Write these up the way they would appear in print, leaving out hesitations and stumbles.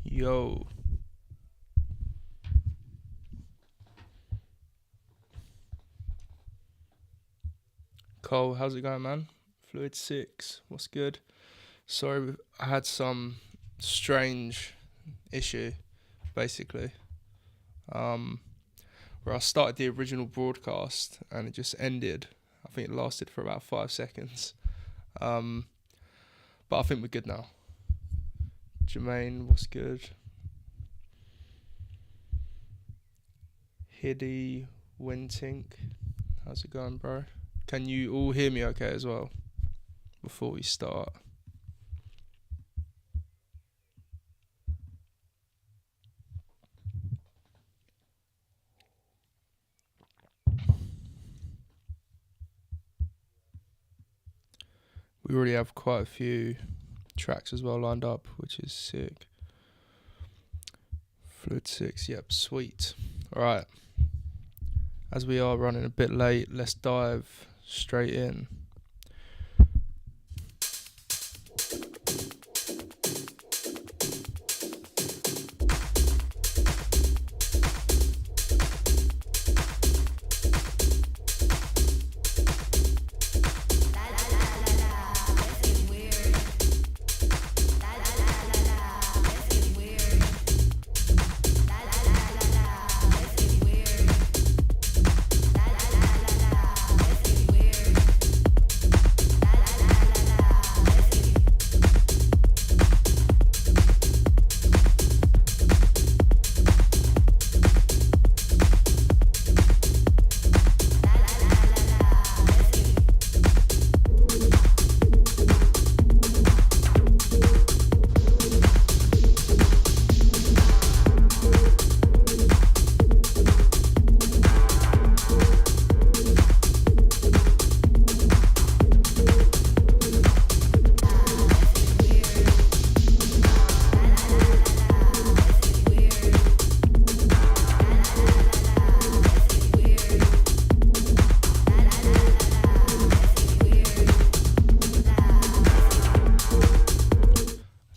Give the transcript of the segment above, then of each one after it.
Yo, Cole, how's it going, man? Fluid 6, what's good? Sorry, I had some strange issue, basically, um, where I started the original broadcast and it just ended. I think it lasted for about 5 seconds. Um, but I think we're good now. Jermaine, what's good? Hiddy, Wintink, how's it going, bro? Can you all hear me okay as well before we start? We already have quite a few tracks as well lined up, which is sick. Fluid 6, yep, sweet. Alright, as we are running a bit late, let's dive straight in.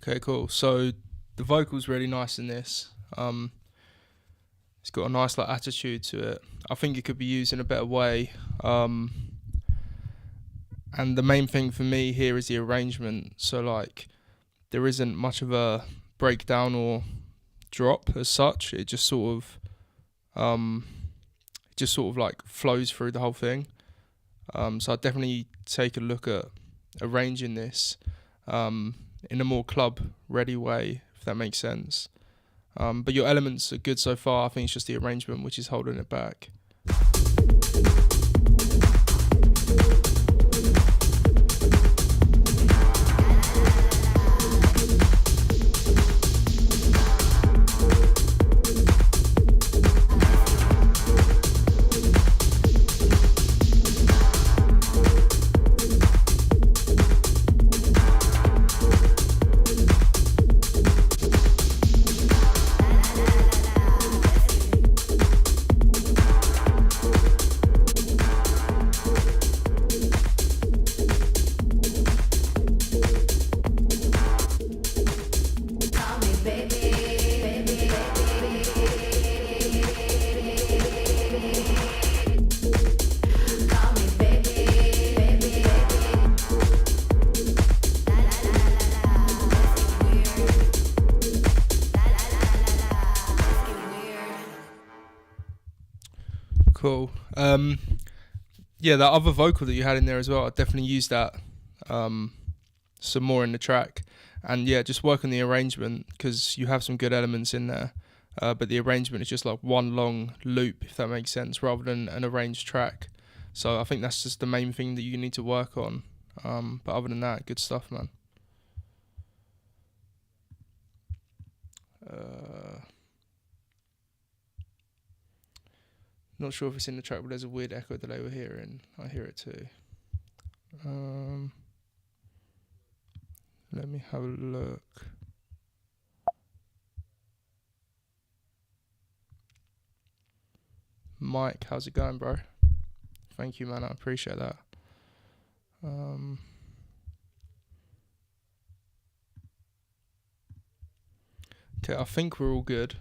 Okay, cool. So the vocal's really nice in this. It's got a nice like attitude to it. I think it could be used in a better way. And the main thing for me here is the arrangement. So like there isn't much of a breakdown or drop as such. It just sort of like flows through the whole thing. So I'd definitely take a look at arranging this in a more club ready way, if that makes sense. But your elements are good so far. I think it's just the arrangement which is holding it back. Cool. Yeah, that other vocal that you had in there as well, I'd definitely use that some more in the track. And yeah, just work on the arrangement because you have some good elements in there. But the arrangement is just like one long loop, if that makes sense, rather than an arranged track. So I think that's just the main thing that you need to work on. But other than that, good stuff, man. Not sure if it's in the track, but there's a weird echo delay we're hearing. I hear it too. Let me have a look. Mike, how's it going, bro? Thank you, man. I appreciate that. Okay, I think we're all good.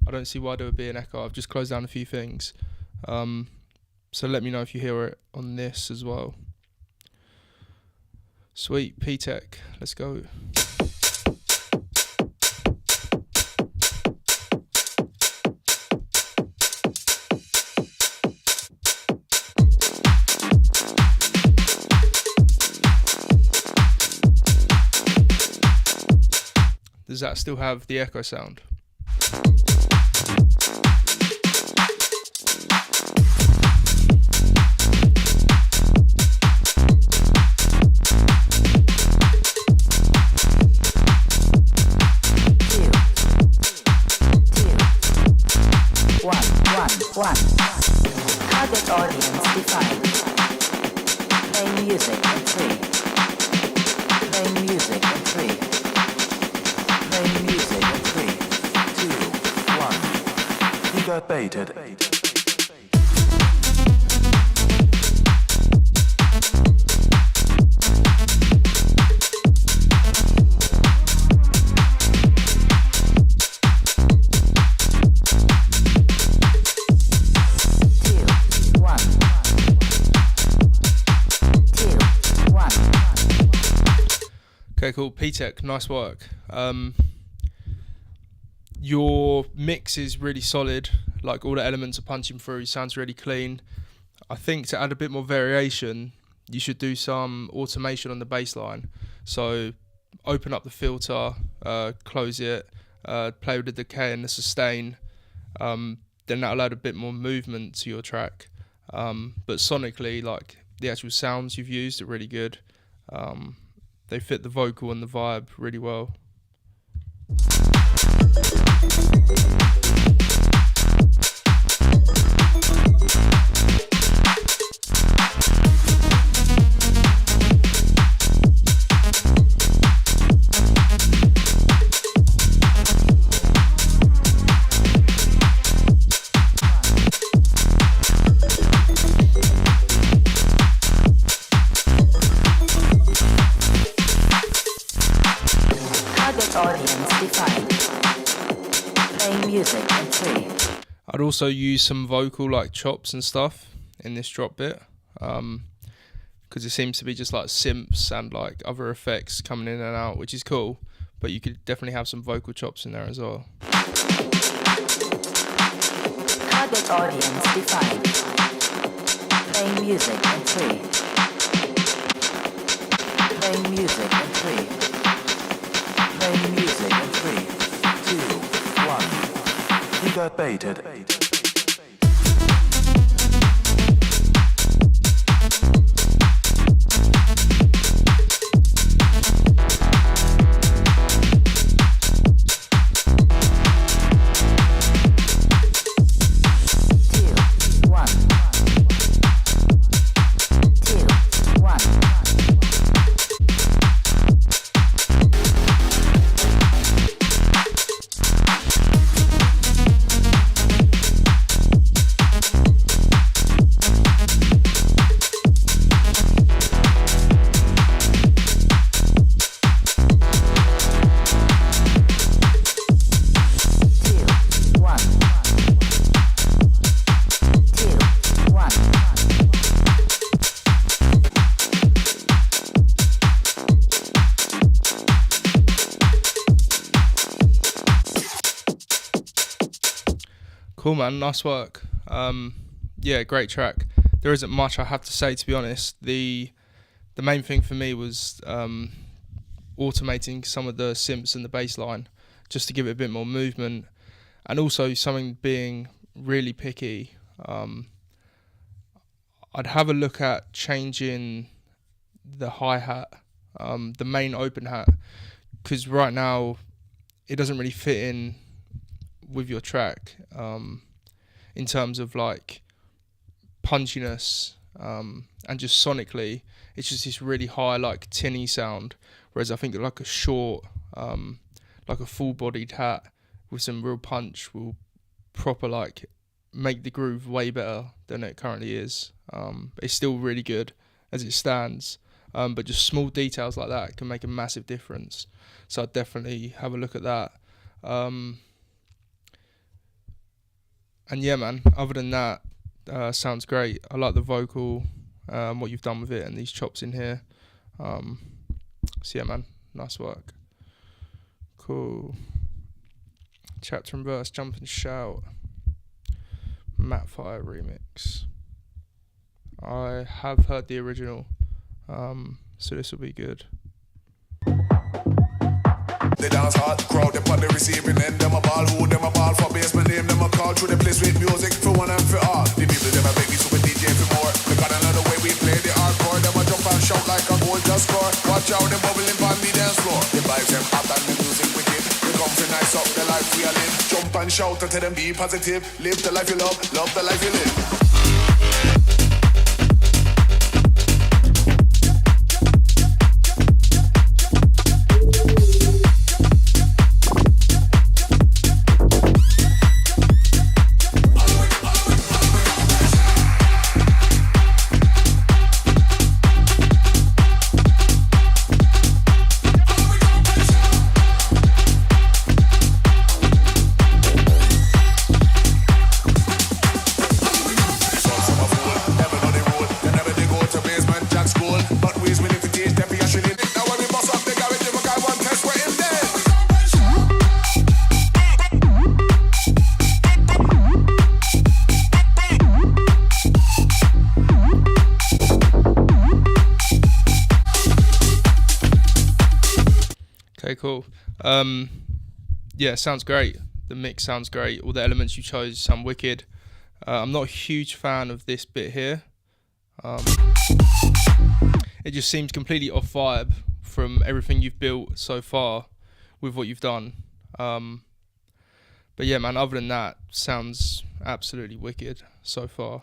I don't see why there would be an echo. I've just closed down a few things. So let me know if you hear it on this as well. Sweet, P-Tech, let's go. Does that still have the echo sound? One. Target audience defined. Play music in 3. Play music in 3. Play music in 3, 2, 1. He got baited. Okay, cool. P-Tech, nice work. Your mix is really solid. Like, all the elements are punching through. Sounds really clean. I think to add a bit more variation, you should do some automation on the bass line. So open up the filter, close it, play with the decay and the sustain. Then that'll add a bit more movement to your track. But sonically, like, the actual sounds you've used are really good. They fit the vocal and the vibe really well. I'd also use some vocal like chops and stuff in this drop bit, because it seems to be just like synths and like other effects coming in and out, which is cool, but you could definitely have some vocal chops in there as well. Target audience defined. Play music in 3. Play music in 3. Play music in 3, 2, 1. He got baited. Cool, man, nice work. Yeah, great track. There isn't much I have to say, to be honest. The main thing for me was automating some of the synths and the bass line just to give it a bit more movement, and also something being really picky. I'd have a look at changing the hi-hat, the main open hat, because right now it doesn't really fit in with your track, in terms of like punchiness and just sonically, it's just this really high, like tinny sound. Whereas I think like a short, like a full-bodied hat with some real punch will proper like make the groove way better than it currently is. It's still really good as it stands, but just small details like that can make a massive difference. So I'd definitely have a look at that. And yeah, man, other than that, sounds great. I like the vocal, what you've done with it, and these chops in here. So yeah, man, nice work. Cool. Chapter and verse, jump and shout. Matt Fire remix. I have heard the original, so this will be good. They dance hard, crowd, they put the receiving end. Them a ball, who them a ball for basement name. Them a call through the place with music for one and for all. The people, them a beg me super DJ for more. They got another way we play the hardcore. Them a jump and shout like a goal just score. Watch out, them bubbling on the dance floor. The vibes them hot and the music wicked. We come to nice up the life we are live. Jump and shout and tell them be positive. Live the life you love the life you live. Okay, cool. Yeah, sounds great. The mix sounds great. All the elements you chose sound wicked. I'm not a huge fan of this bit here. It just seems completely off vibe from everything you've built so far with what you've done. But yeah, man, other than that, sounds absolutely wicked so far.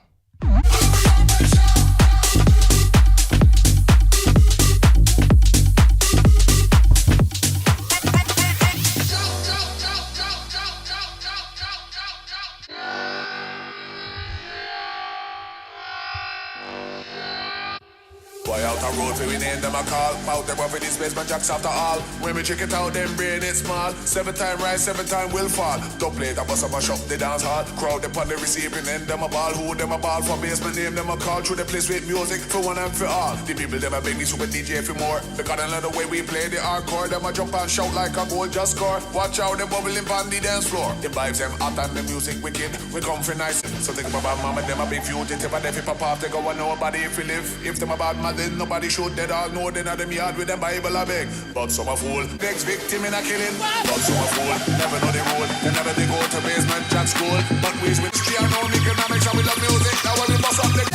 Boy out the road for we name them a call. Out them up in this space, but jacks after all. When we check it out, them brain it small. 7 time rise, 7 time will fall. Don't play that bus up a shop, they dance hard. Crowd them on the receiving end, them a ball. Who them a ball for basement name, them a call. Through the place with music for one and for all. The people them a beg me super DJ for more. Because another way we play the hardcore. Them a jump and shout like a goal just score. Watch out, them bubbling on the dance floor. The vibes them hot and the music wicked. We come for nice. So think about mama, them a big fugitive. And if it pop off, they go on nobody if we live. If them a bad man, then nobody should. They all know they not them yard with them Bible a beg. But some a fool, next victim in a killing. But some a fool, never know the rule. They never they go to basement jack school. But we with street no economics and we love music. Now when we bust up the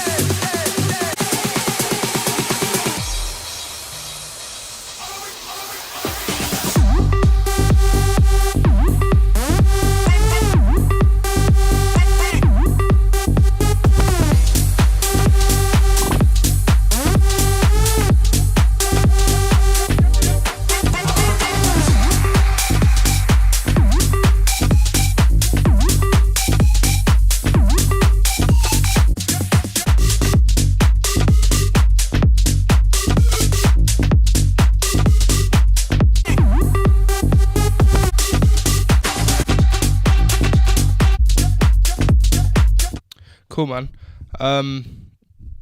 Cool, man.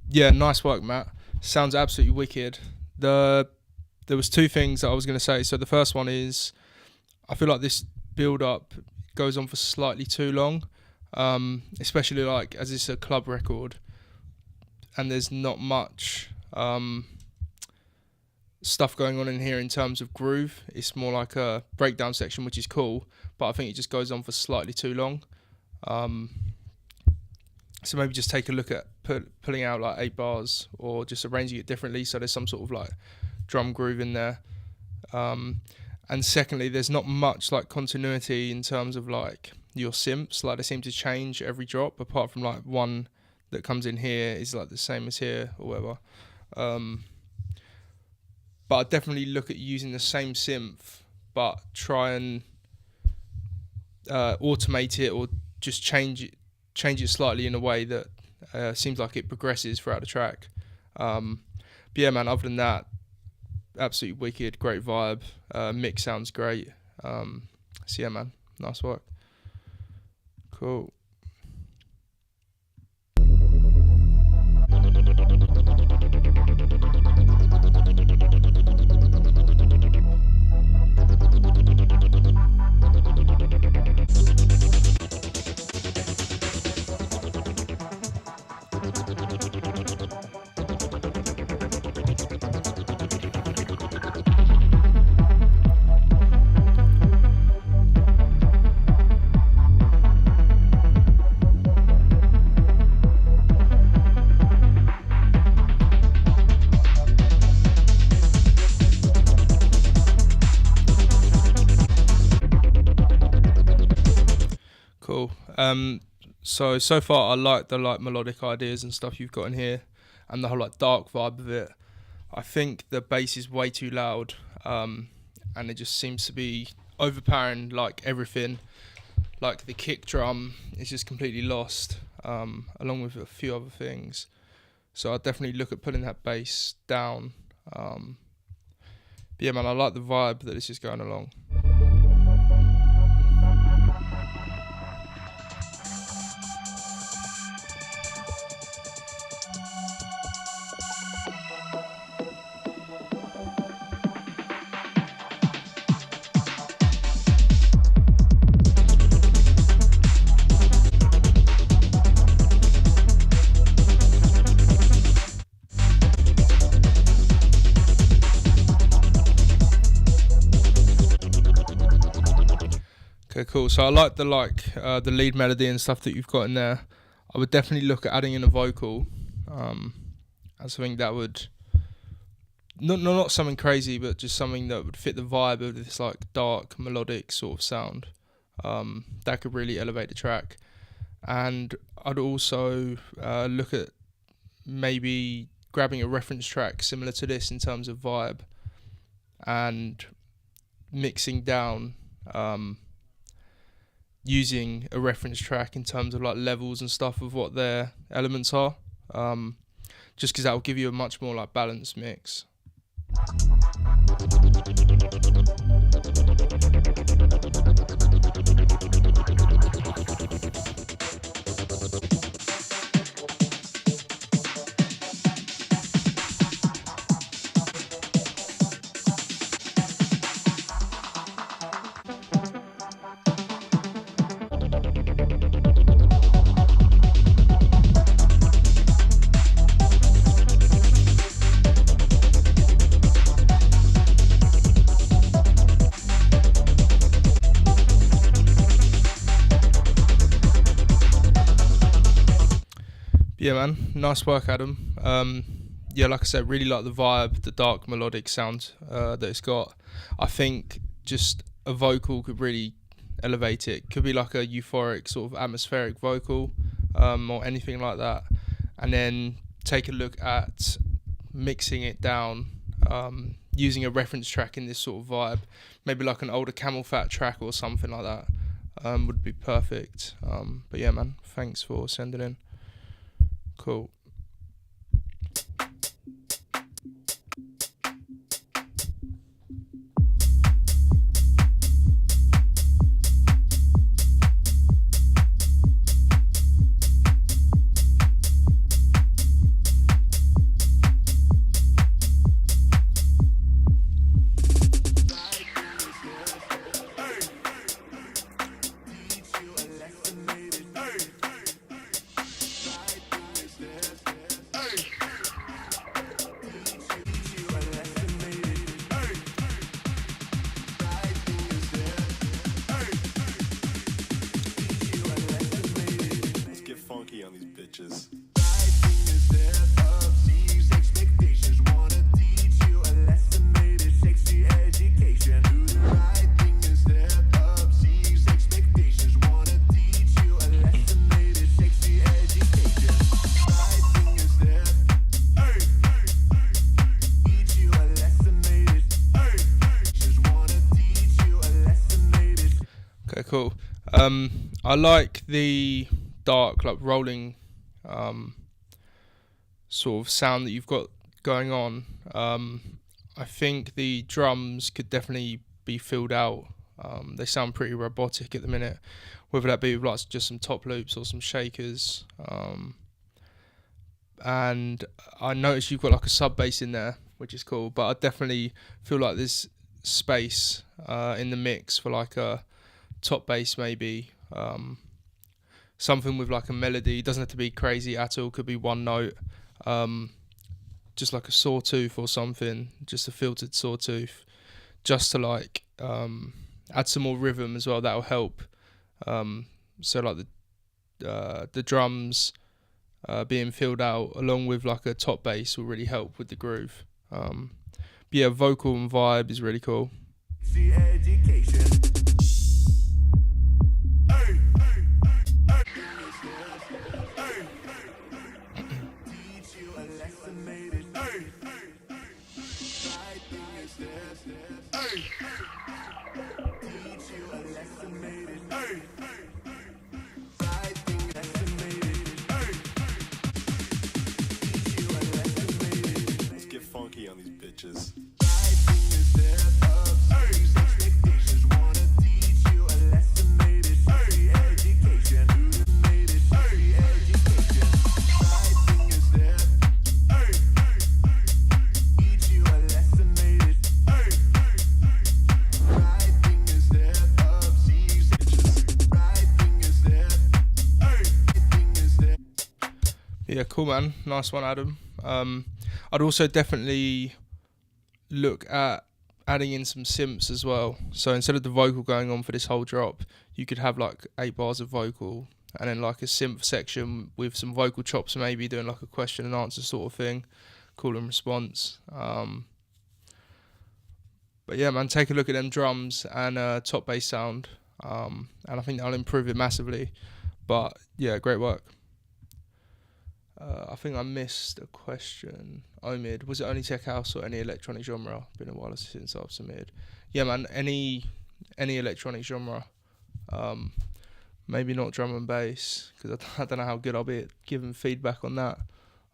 Yeah, nice work, Matt. Sounds absolutely wicked. There was two things that I was going to say. So the first one is, I feel like this build-up goes on for slightly too long, especially like as it's a club record, and there's not much stuff going on in here in terms of groove. It's more like a breakdown section, which is cool, but I think it just goes on for slightly too long. So maybe just take a look at pulling out like 8 bars or just arranging it differently so there's some sort of like drum groove in there. And secondly, there's not much like continuity in terms of like your simps. Like they seem to change every drop apart from like one that comes in here is like the same as here or whatever. But I definitely look at using the same synth, but try and automate it or just change it slightly in a way that seems like it progresses throughout the track. But yeah, man, other than that, absolutely wicked, great vibe. Mix sounds great. So yeah, man, nice work. Cool. Cool. So far I like the melodic ideas and stuff you've got in here, and the whole dark vibe of it. I think the bass is way too loud, and it just seems to be overpowering everything. Like the kick drum is just completely lost, along with a few other things. So I definitely look at putting that bass down. But yeah, man, I like the vibe that it's just going along. Okay, cool. So I like the lead melody and stuff that you've got in there. I would definitely look at adding in a vocal, as something that would not something crazy, but just something that would fit the vibe of this dark melodic sort of sound. That could really elevate the track. And I'd also look at maybe grabbing a reference track similar to this in terms of vibe and mixing down. Using a reference track in terms of levels and stuff of what their elements are, just because that will give you a much more balanced mix. Yeah, man, nice work, Adam. Yeah, like I said, really like the vibe, the dark melodic sound that it's got. I think just a vocal could really elevate it. Could be a euphoric sort of atmospheric vocal, or anything like that. And then take a look at mixing it down, using a reference track in this sort of vibe. Maybe an older Camel Fat track or something like that would be perfect. But yeah, man, thanks for sending in. Cool. On these bitches. cool. I like the dark, like rolling, sort of sound that you've got going on. I think the drums could definitely be filled out. They sound pretty robotic at the minute, whether that be with like just some top loops or some shakers. And I noticed you've got like a sub bass in there, which is cool. But I definitely feel like there's space in the mix for like a top bass maybe. Something with like a melody. It doesn't have to be crazy at all. Could be one note. Just like a sawtooth or something. Just a filtered sawtooth. Just to like add some more rhythm as well. That'll help. So like the drums being filled out along with like a top bass will really help with the groove. But yeah, vocal and vibe is really cool. Let's get funky on these bitches. Yeah, cool, man. Nice one, Adam. I'd also definitely look at adding in some synths as well. So instead of the vocal going on for this whole drop, you could have like 8 bars of vocal and then like a synth section with some vocal chops, maybe doing like a question and answer sort of thing, call and response. But yeah, man, take a look at them drums and top bass sound, and I think that'll improve it massively. But yeah, great work. I think I missed a question. Omid, was it only tech house or any electronic genre? Been a while since I've submitted. Yeah, man, any electronic genre. Maybe not drum and bass because I don't know how good I'll be at giving feedback on that.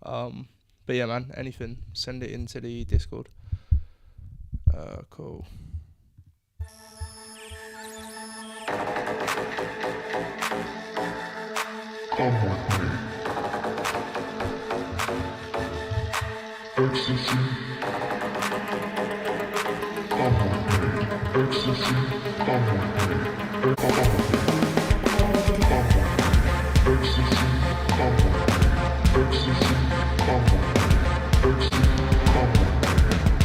But yeah, man, anything. Send it into the Discord. Cool. Ecstasy. Come on, baby. Ecstasy. Come on, baby. Ecstasy. Come on. Ecstasy. Come on. Ecstasy. Come on.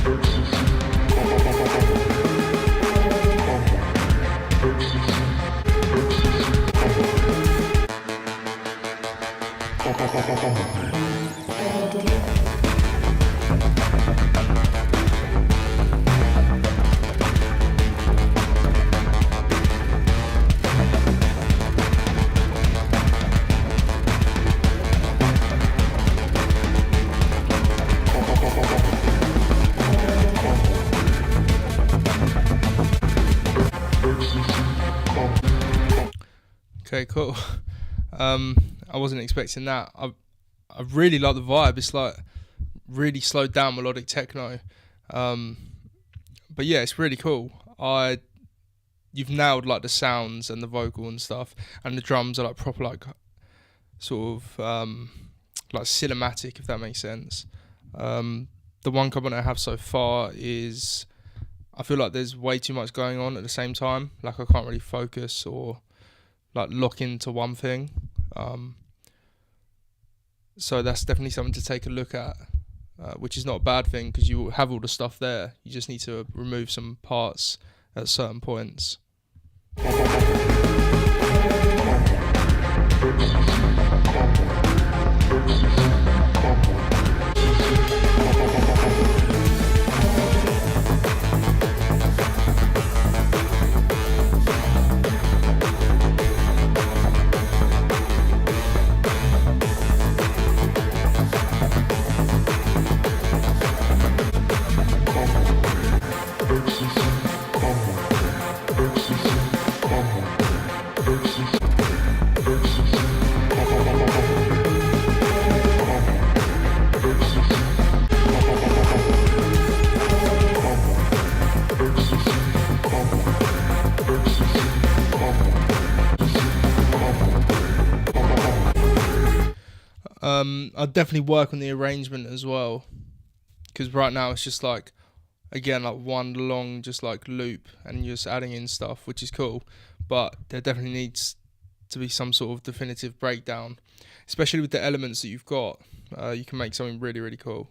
Ecstasy. Come on. Ecstasy. Come on. Okay, cool. I wasn't expecting that. I really like the vibe. It's like really slowed down melodic techno. But yeah, it's really cool. You've nailed like the sounds and the vocal and stuff, and the drums are like proper like sort of like cinematic, if that makes sense. The one comment I have so far is I feel like there's way too much going on at the same time. Like I can't really focus or like lock into one thing. So that's definitely something to take a look at, which is not a bad thing because you have all the stuff there. You just need to remove some parts at certain points. Ecstasy, come on, baby. Ecstasy, come on, baby. I'd definitely work on the arrangement as well, because right now it's just like, again, like one long just like loop, and you're just adding in stuff, which is cool, but there definitely needs to be some sort of definitive breakdown, especially with the elements that you've got. You can make something really, really cool.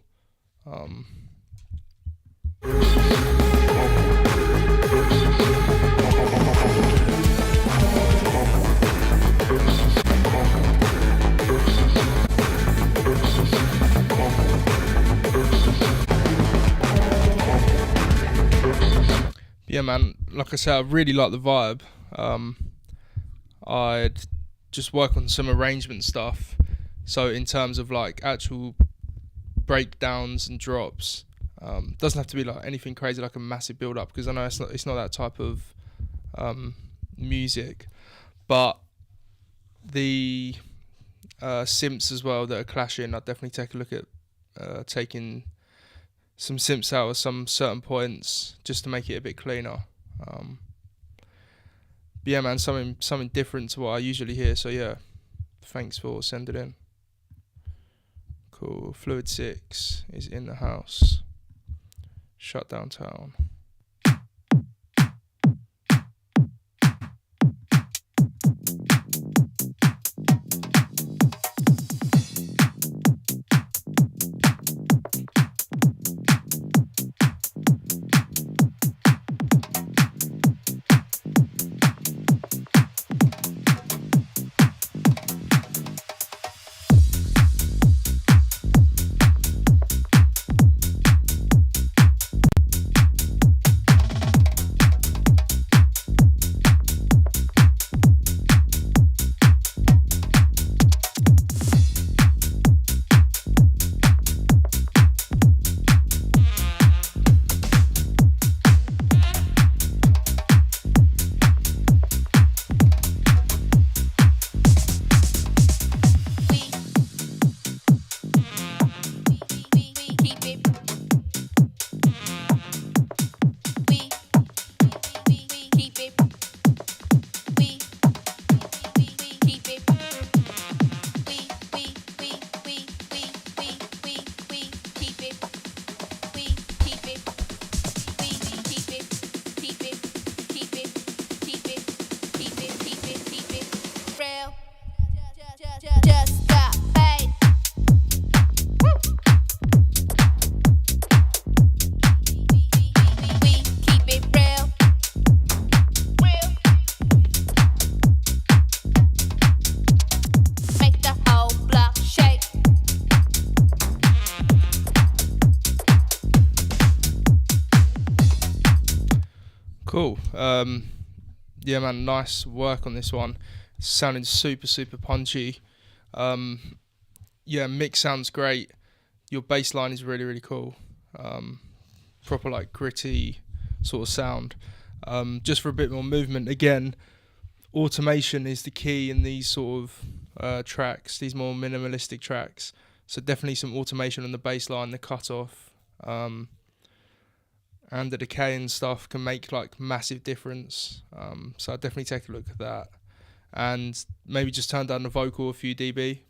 Yeah, man, like I said, I really like the vibe. I'd just work on some arrangement stuff. So in terms of like actual breakdowns and drops, doesn't have to be like anything crazy, like a massive build up, because I know it's not that type of music. But the synths as well that are clashing, I'd definitely take a look at taking some synths out at some certain points just to make it a bit cleaner. But yeah, man, something different to what I usually hear. So yeah, thanks for sending in. Cool. Fluid 6 is in the house. Shut downtown. Cool. Yeah, man, nice work on this one. It's sounding super, super punchy. Yeah, mix sounds great. Your bass line is really, really cool. Proper, like, gritty sort of sound. Just for a bit more movement, again, automation is the key in these sort of tracks, these more minimalistic tracks. So definitely some automation on the bass line, the cutoff, and the decay and stuff can make like massive difference. So I'd definitely take a look at that, and maybe just turn down the vocal a few dB.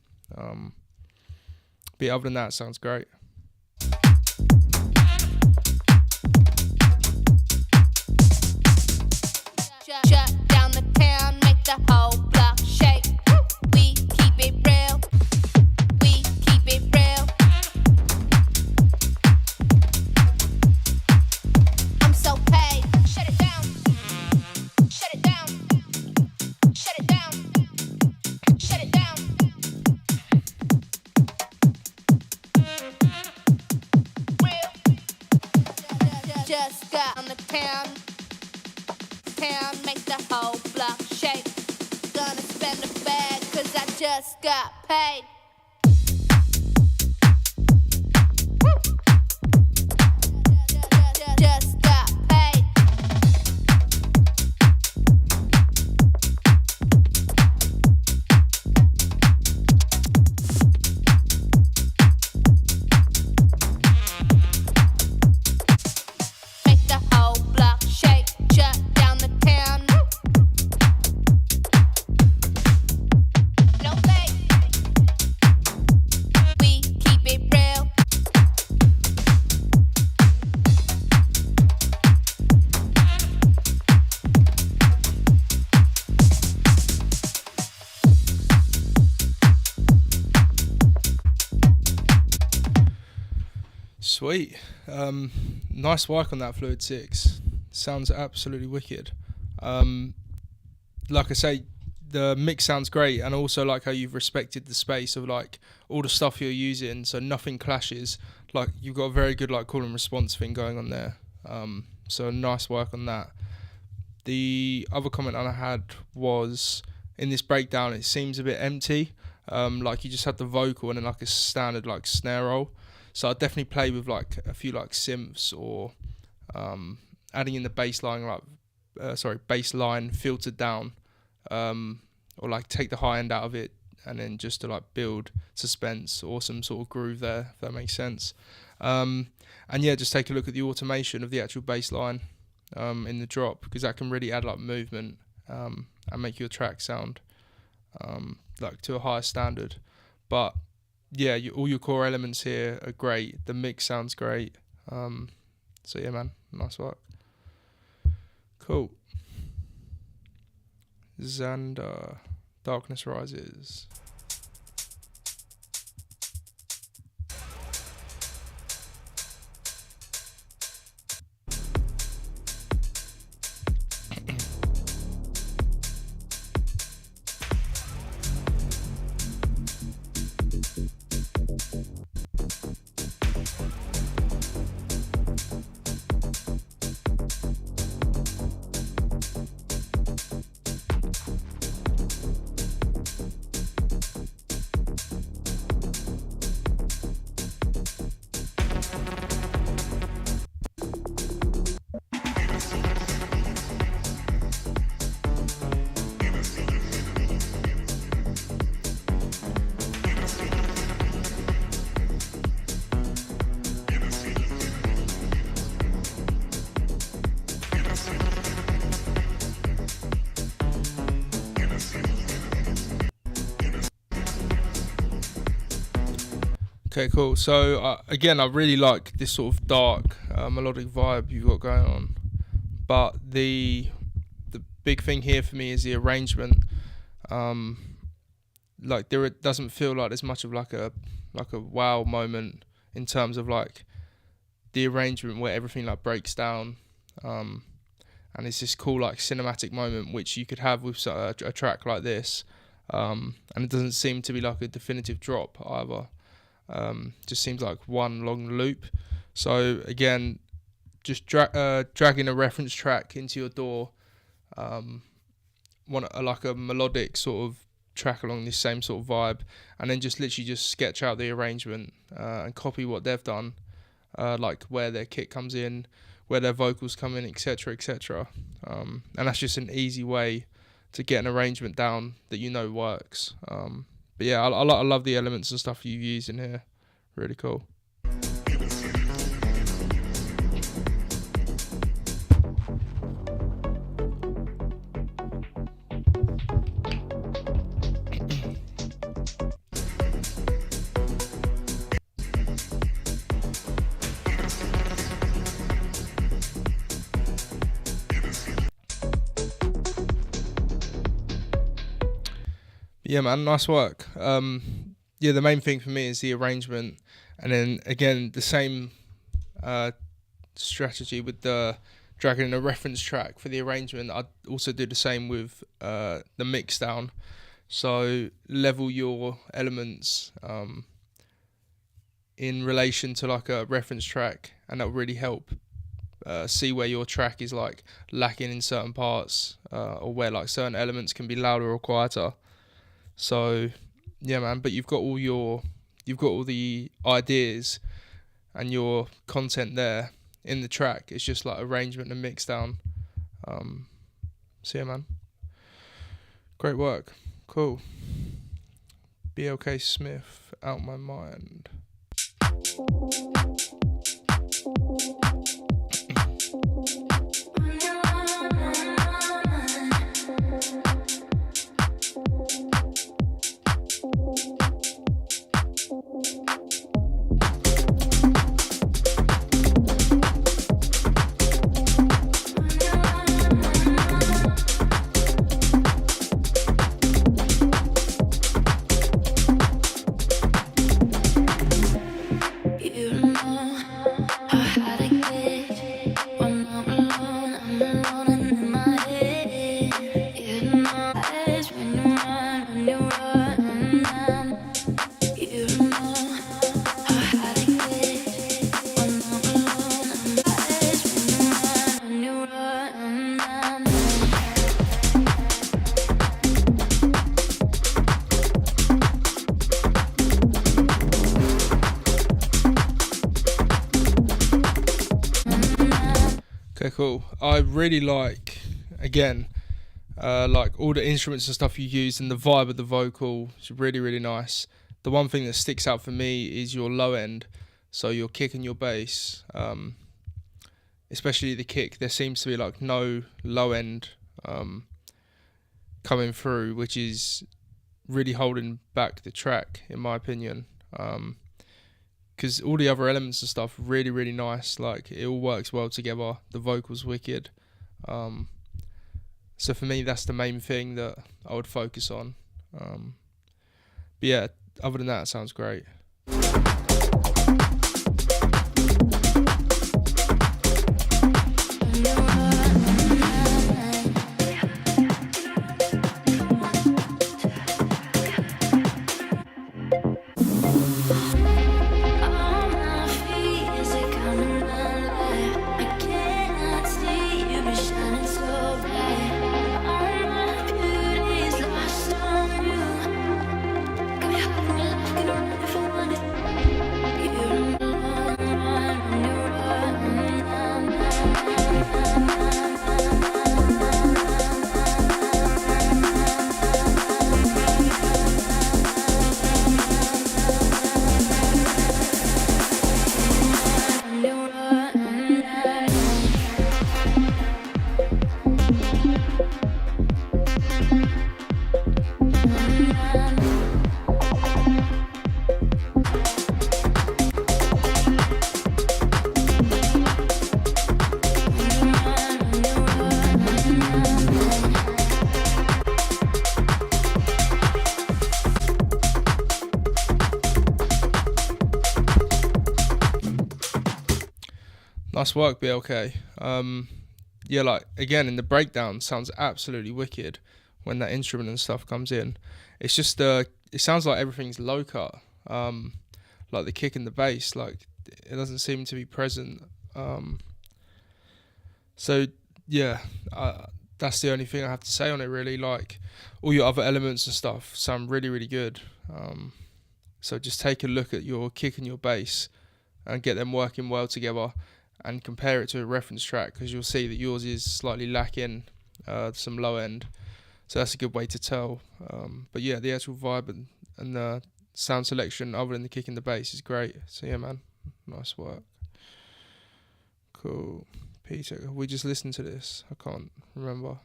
But other than that, it sounds great. Shut down the town, make the whole block shake. We keep it real. We keep it real. I'm so paid. Shut it down. Shut it down. Shut it down. Shut it down. Real. Just got on the town. Make the whole block shake. Gonna spend a bag 'cause I just got paid. Just got paid. Make the whole block shake. Shut down the town. No fake. Sweet. Nice work on that Fluid 6. Sounds absolutely wicked. Like I say, the mix sounds great, and also like how you've respected the space of like all the stuff you're using, so nothing clashes. Like you've got a very good like call and response thing going on there. So nice work on that. The other comment I had was in this breakdown, it seems a bit empty. Like you just had the vocal and then like a standard like snare roll. So I'd definitely play with like a few like synths or adding in the bass line bass line filtered down, or like take the high end out of it and then just to like build suspense or some sort of groove there, if that makes sense. And yeah, just take a look at the automation of the actual bass line in the drop, because that can really add like movement and make your track sound like to a higher standard. But yeah, all your core elements here are great. The mix sounds great. So yeah, man, nice work. Cool. Xander, Darkness Rises. Okay, cool. So again, I really like this sort of dark melodic vibe you've got going on, but the big thing here for me is the arrangement. Like it doesn't feel like there's much of like a wow moment in terms of like the arrangement where everything like breaks down, and it's this cool like cinematic moment which you could have with a track like this, and it doesn't seem to be like a definitive drop either. Just seems like one long loop. So again, just dragging a reference track into your DAW, like a melodic sort of track along this same sort of vibe, and then just literally just sketch out the arrangement and copy what they've done, like where their kick comes in, where their vocals come in, etc., etc. And that's just an easy way to get an arrangement down that you know works. But yeah, I love the elements and stuff you've used in here. Really cool. Yeah, man, nice work. Yeah, the main thing for me is the arrangement, and then again the same strategy with the dragging a reference track for the arrangement. I'd also do the same with the mix down. So level your elements in relation to like a reference track, and that will really help see where your track is like lacking in certain parts, or where like certain elements can be louder or quieter. So yeah, man, but you've got all the ideas and your content there in the track. It's just like arrangement and mix down. So yeah, man, great work. Cool. BLK Smith, Out My Mind. You know cool. I really like, again, like all the instruments and stuff you use and the vibe of the vocal is really, really nice. The one thing that sticks out for me is your low end, so your kick and your bass, especially the kick. There seems to be like no low end coming through, which is really holding back the track, in my opinion. Because all the other elements and stuff really, really nice. Like it all works well together. The vocals wicked. So for me, that's the main thing that I would focus on. But yeah, other than that, it sounds great. Nice work, BLK. Yeah, like again in the breakdown, sounds absolutely wicked when that instrument and stuff comes in. It's just it sounds like everything's low cut, like the kick and the bass, like it doesn't seem to be present. So yeah, that's the only thing I have to say on it really. Like all your other elements and stuff sound really, really good. So just take a look at your kick and your bass and get them working well together, and compare it to a reference track, because you'll see that yours is slightly lacking some low end. So that's a good way to tell. But yeah, the actual vibe and the sound selection other than the kick and the bass is great. So yeah, man, nice work. Cool. P-Tech, we just listened to this? I can't remember.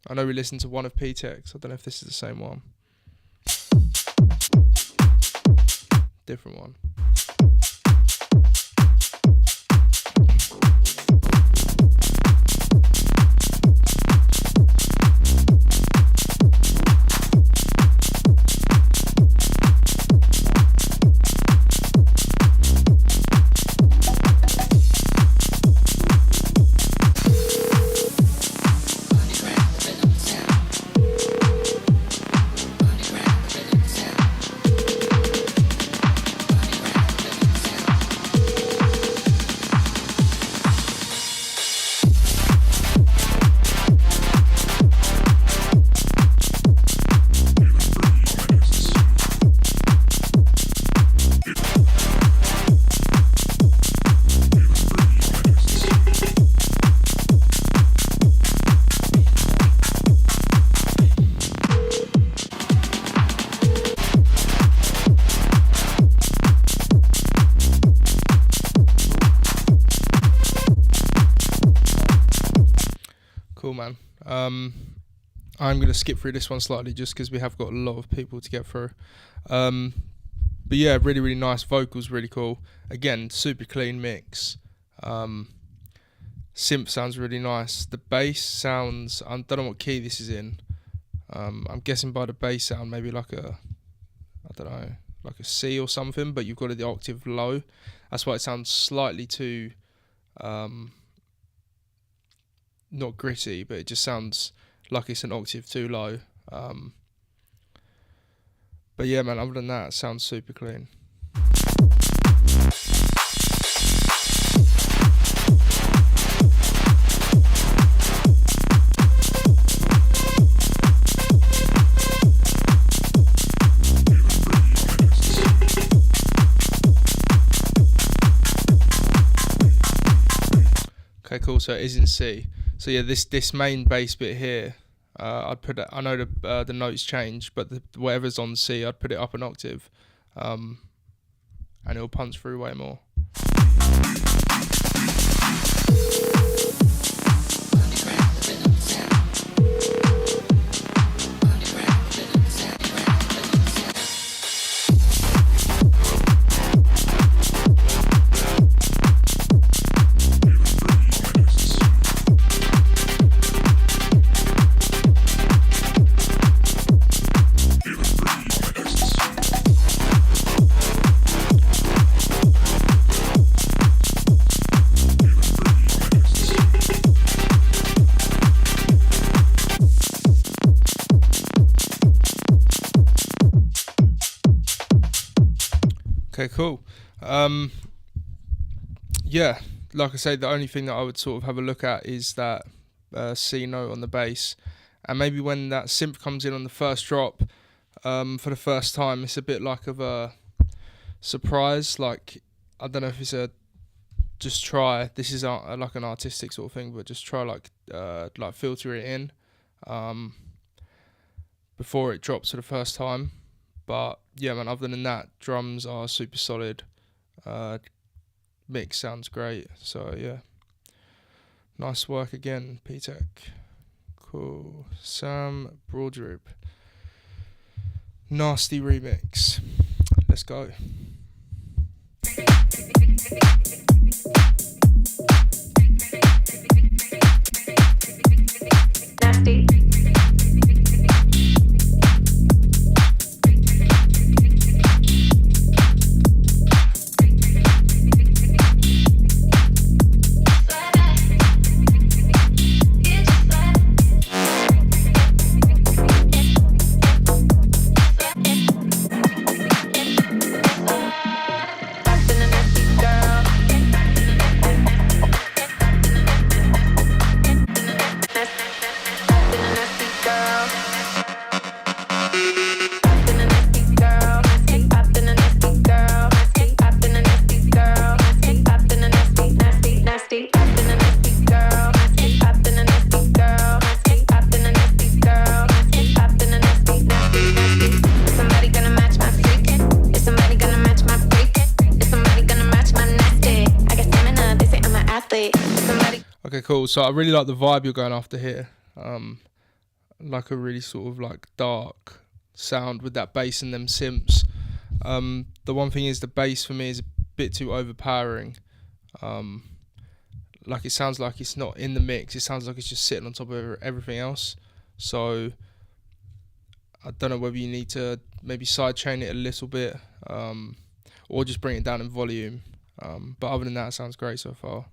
I know we listened to one of P-Tech's. I don't know if this is the same one. Different one. Cool, man. I'm going to skip through this one slightly just because we have got a lot of people to get through. But yeah, really, really nice. Vocals, really cool. Again, super clean mix. Synth sounds really nice. The bass sounds, I don't know what key this is in. I'm guessing by the bass sound, maybe like a, I don't know, like a C or something, but you've got it the octave low. That's why it sounds slightly too, not gritty, but it just sounds like it's an octave too low. But yeah, man, other than that, it sounds super clean. Okay, cool. So it is in C. So yeah, this main bass bit here, I'd put it. I know the notes change, but whatever's on C, I'd put it up an octave, and it'll punch through way more. Okay, cool. Yeah, like I say, the only thing that I would sort of have a look at is that C note on the bass, and maybe when that synth comes in on the first drop, for the first time, it's a bit like of a surprise. Like, I don't know if it's a just try. This is like an artistic sort of thing, but just try like filter it in before it drops for the first time. But yeah, man, other than that, drums are super solid. Mix sounds great. So yeah, nice work again, P-Tech. Cool. Sam Broadrib. Nasty remix. Let's go. Nasty. Okay, cool. So I really like the vibe you're going after here. Like a really sort of like dark sound with that bass and them synths. The one thing is the bass for me is a bit too overpowering. Like it sounds like it's not in the mix. It sounds like it's just sitting on top of everything else. So I don't know whether you need to maybe sidechain it a little bit, or just bring it down in volume. But other than that, it sounds great so far.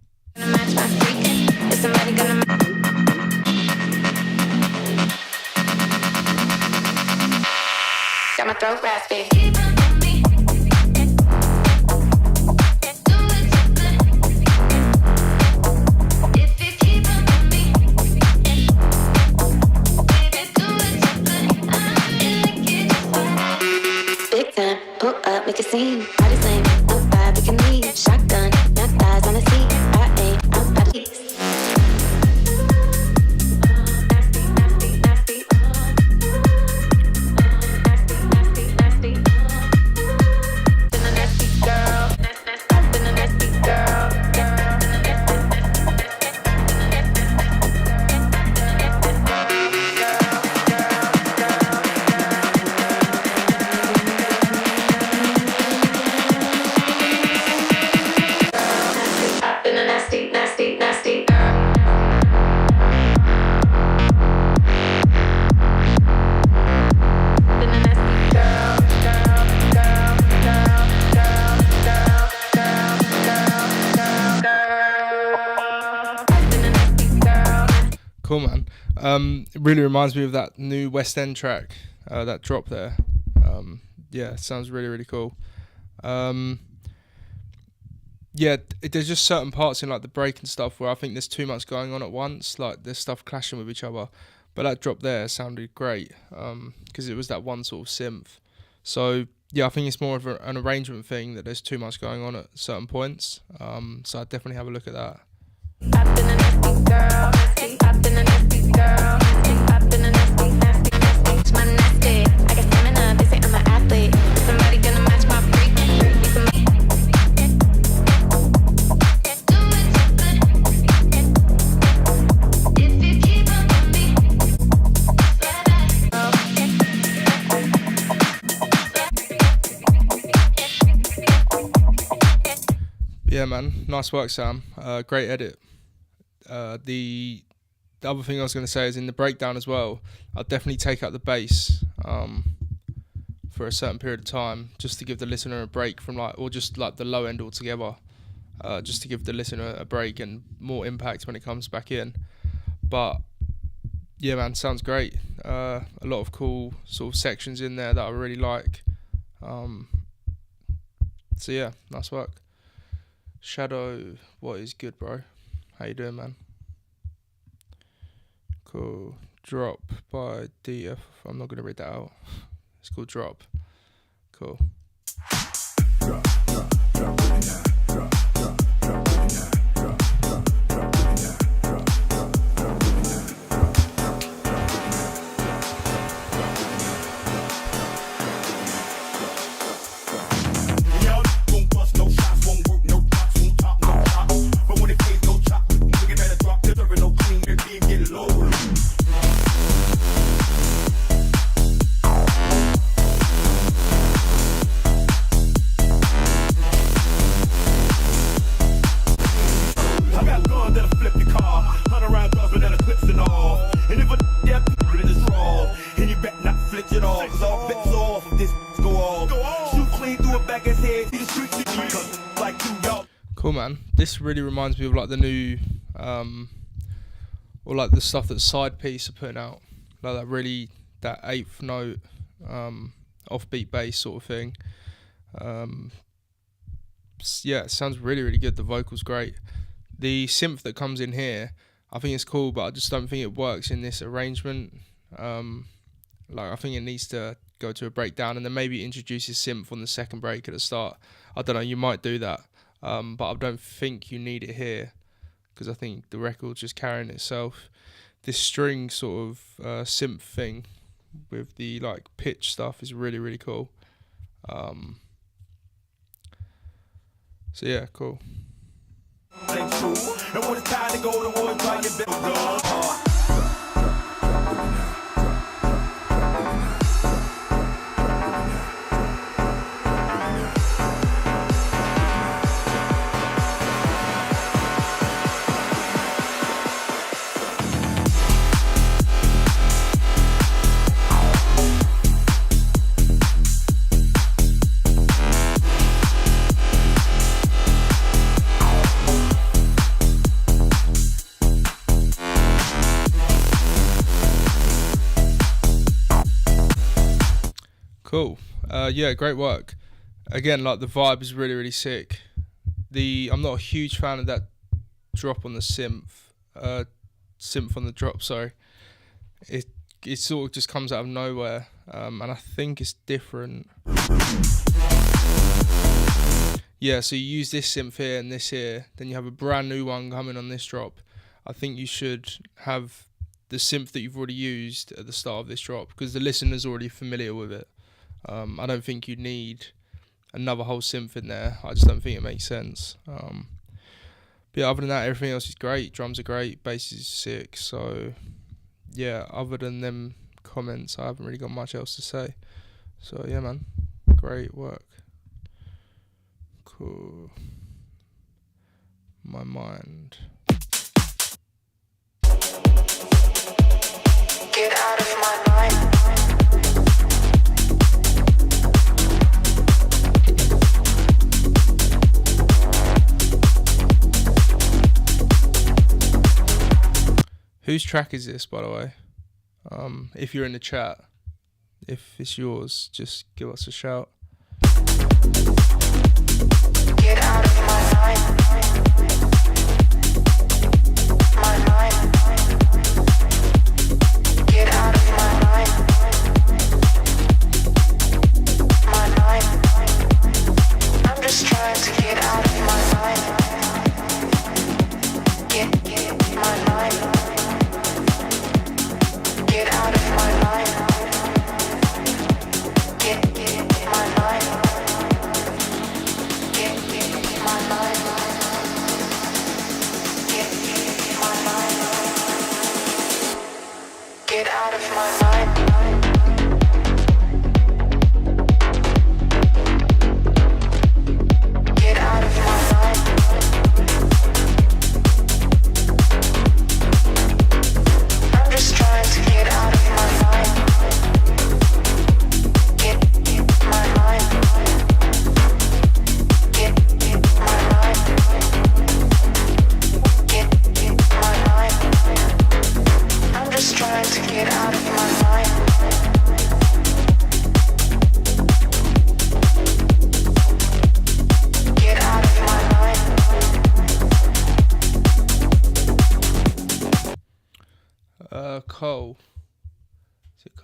Got my throat raspy. Big time, pull up, make a scene. Body slam, no vibe, we can leave. Shotgun, not thighs on the seat. I ain't, I'm out of peace. Cool, man. It really reminds me of that new West End track, that drop there. Yeah, it sounds really, really cool. Yeah, there's just certain parts in like the break and stuff where I think there's too much going on at once, like there's stuff clashing with each other. But that drop there sounded great, because it was that one sort of synth. So yeah, I think it's more of an arrangement thing that there's too much going on at certain points. So I'd definitely have a look at that. I've been a nasty girl, nasty. I've been a nasty girl, nasty. I've been a nasty, nasty, nasty. It's my nasty. I got stamina. They say I'm an athlete. Somebody gonna match my freak. Yeah, man, nice work, Sam. Great edit. The other thing I was going to say is in the breakdown as well, I'll definitely take out the bass for a certain period of time, just to give the listener a break from or just like the low end altogether, just to give the listener a break and more impact when it comes back in. But yeah, man, sounds great. A lot of cool sort of sections in there that I really like. So yeah, nice work. Shadow, what is good, bro? How you doing, man? Cool. Drop by DF. I'm not gonna read that out. It's called Drop. Cool. Cool, man. This really reminds me of like the new or like the stuff that Side Piece are putting out, like that eighth note offbeat bass sort of thing. Yeah, it sounds really, really good. The vocal's great. The synth that comes in here, I think it's cool, but I just don't think it works in this arrangement. Like I think it needs to go to a breakdown and then maybe introduce his synth on the second break at the start. I don't know, you might do that, but I don't think you need it here because I think the record's just carrying itself. This string sort of synth thing with the like pitch stuff is really, really cool. So yeah, cool. Cool. Yeah, great work. Again, like the vibe is really, really sick. I'm not a huge fan of that drop on the synth. Synth on the drop, sorry. It sort of just comes out of nowhere, and I think it's different. Yeah, so you use this synth here and this here, then you have a brand new one coming on this drop. I think you should have the synth that you've already used at the start of this drop because the listener's already familiar with it. I don't think you need another whole synth in there. I just don't think it makes sense. But yeah, other than that, everything else is great. Drums are great, bass is sick. So yeah, other than them comments, I haven't really got much else to say. So yeah, man, great work. Cool. My mind. Get out of my mind. Whose track is this, by the way? If you're in the chat, if it's yours, just give us a shout. Get out of my mind. My mind. Get out of my mind. My mind. I'm just trying to get out of my mind. Get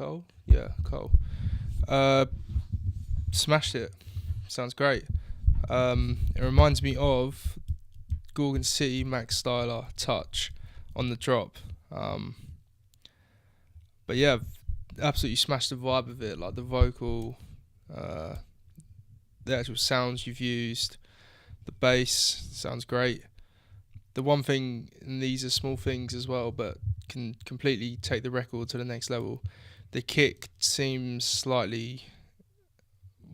Cole? Yeah, Cole. Smashed it. Sounds great. It reminds me of Gorgon City, Max Styler, Touch on the drop. But yeah, absolutely smashed the vibe of it, like the vocal, the actual sounds you've used, the bass sounds great. The one thing, and these are small things as well, but can completely take the record to the next level. The kick seems slightly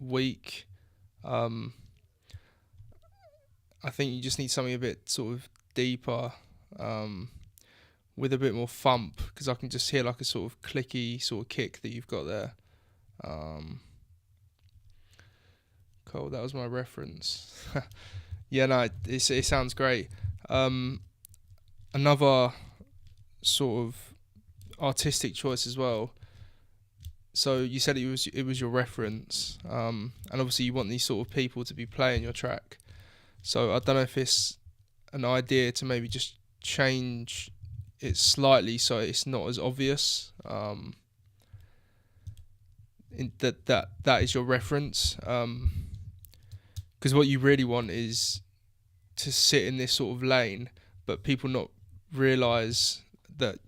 weak. I think you just need something a bit sort of deeper, with a bit more thump, because I can just hear like a sort of clicky sort of kick that you've got there. Cool, that was my reference. Yeah, no, it sounds great. Another sort of artistic choice as well. So you said it was your reference, and obviously you want these sort of people to be playing your track. So I don't know if it's an idea to maybe just change it slightly so it's not as obvious. That is your reference. Because what you really want is to sit in this sort of lane, but people not realise that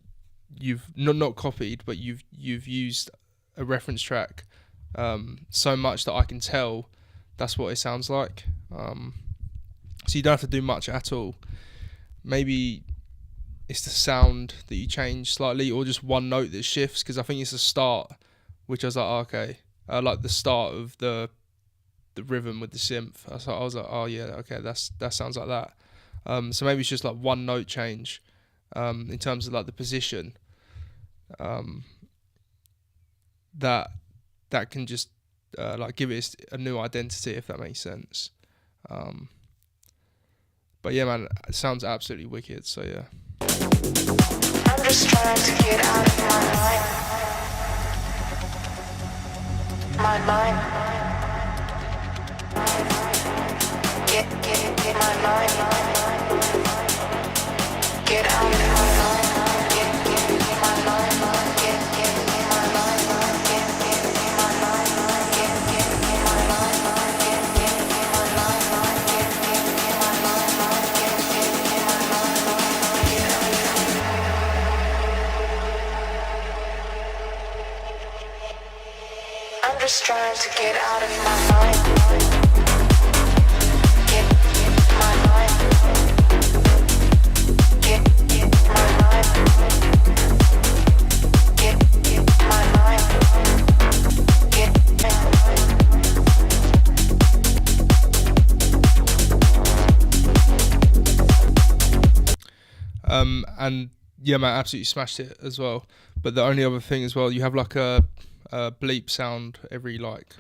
you've not copied, but you've used a reference track so much that I can tell that's what it sounds like. So you don't have to do much at all. Maybe it's the sound that you change slightly, or just one note that shifts, because I think it's the start, which I was like, oh, okay, like the start of the rhythm with the synth. I was like, oh yeah, okay, that sounds like that. So maybe it's just like one note change in terms of like the position. That can just like give it a new identity, if that makes sense. But yeah, man, it sounds absolutely wicked. So yeah. I'm just trying to get out of my mind. My mind. Get my mind. Get out of my mind. Get my mind. Get my mind. Get my mind. Get my mind. I'm just trying to get out of my mind. Get my mind. Get my mind. Get my mind. Get And yeah, man, absolutely smashed it as well. But the only other thing as well, you have like a bleep sound every like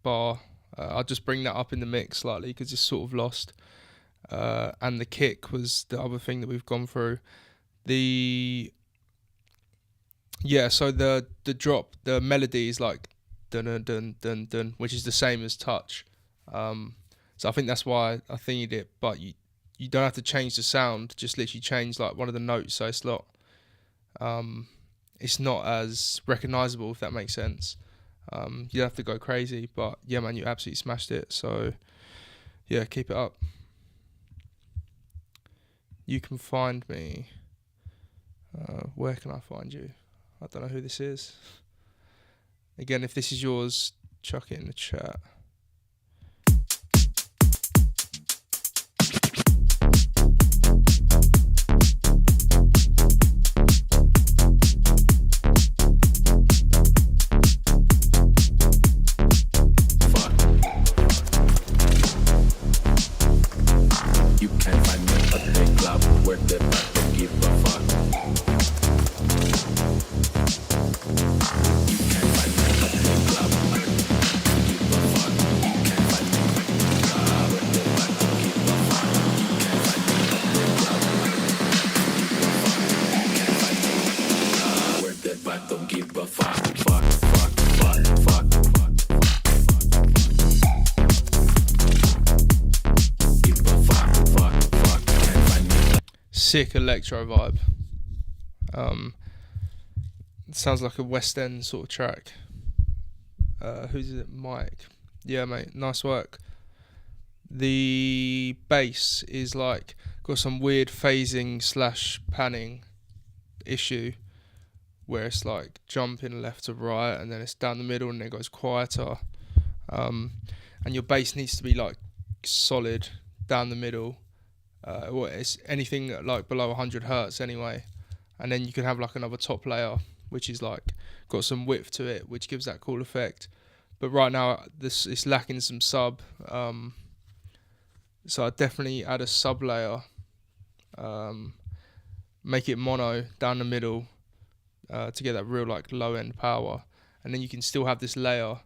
bar. I'll just bring that up in the mix slightly because it's sort of lost. And the kick was the other thing that we've gone through. So the drop, the melody is like dun dun dun dun dun, which is the same as touch. So I think that's why I thingied it. But you don't have to change the sound, just literally change like one of the notes, so it's not as recognisable, if that makes sense. You have to go crazy, but yeah, man, you absolutely smashed it. So yeah, keep it up. You can find me. Where can I find you? I don't know who this is. Again, if this is yours, chuck it in the chat. You can't find me at the club where the back don't give a fuck. You can't find me at the club where the back don't give a fuck. You can't find me at the club where the back don't give a fuck. You can't find me at the club where the back don't give a fuck. Fuck, fuck, fuck, fuck, fuck. Sick electro vibe. It sounds like a West End sort of track. Who's it? Mike. Yeah, mate. Nice work. The bass is like got some weird phasing slash panning issue where it's like jumping left to right and then it's down the middle and then it goes quieter. And your bass needs to be like solid down the middle. It's anything like below 100 hertz anyway. And then you can have like another top layer which is like got some width to it, which gives that cool effect. But right now this it's lacking some sub. So I'd definitely add a sub layer. Make it mono down the middle to get that real like low end power, and then you can still have this layer,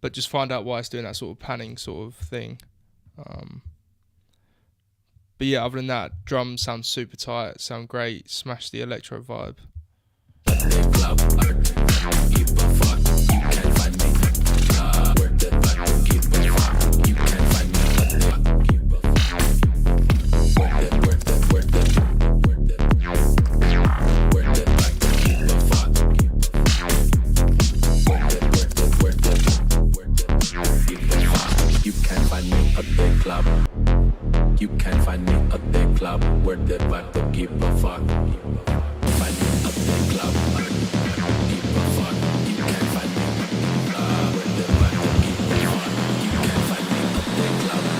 but just find out why it's doing that sort of panning sort of thing. But yeah, other than that, drums sound super tight, sound great, smash the electro vibe. You can't find me at the club where the back don't give a fuck. Find me at the club, give a fuck. You can't find me where the back don't give a fuck. You can't find me at the club,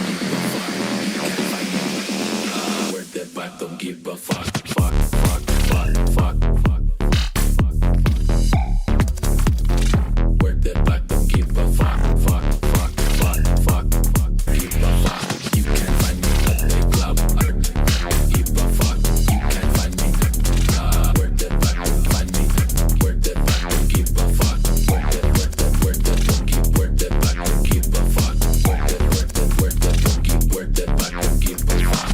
give a fuck. You can't find me where the back don't give a fuck. Fuck, fuck, fuck, fuck, fuck. Where the back don't give a fuck. Fuck, fuck, fuck, fuck, fuck. Give a fuck. You can't find me at the club. Give a fuck. You can't find me. Where the back don't find me. Where the back don't give a fuck. Where the don't give. Where the back don't give a fuck. Where the don't give. Where the back don't give a fuck.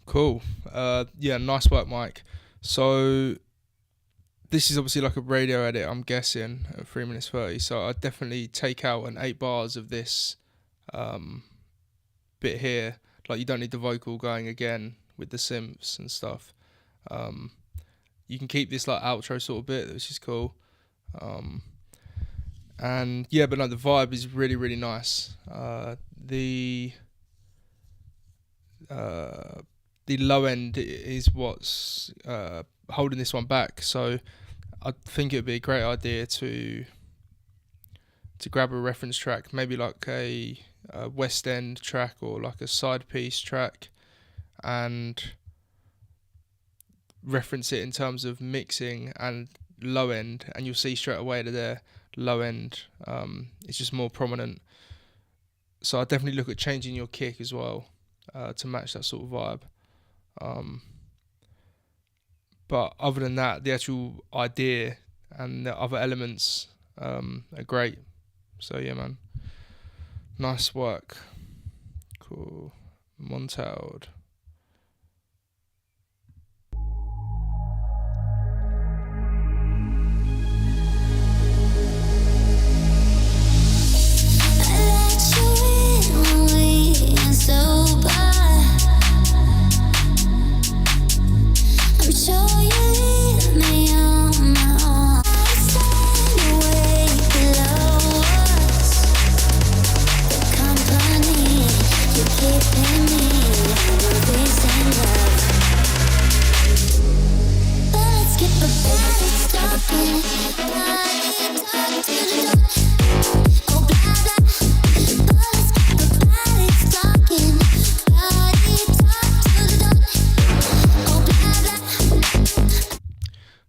Cool. Yeah, nice work, Mike. So this is obviously like a radio edit, I'm guessing, at 3 minutes 30. So I'd definitely take out an 8 bars of this bit here. Like, you don't need the vocal going again with the synths and stuff. You can keep this like outro sort of bit, which is cool. And yeah, but no, the vibe is really, really nice. The low end is what's holding this one back. So I think it would be a great idea to grab a reference track, maybe like a West End track or like a side piece track, and reference it in terms of mixing and low end, and you'll see straight away that their low end is just more prominent. So I'd definitely look at changing your kick as well to match that sort of vibe. But other than that, the actual idea and the other elements are great. So yeah, man, nice work. Cool. Montaud.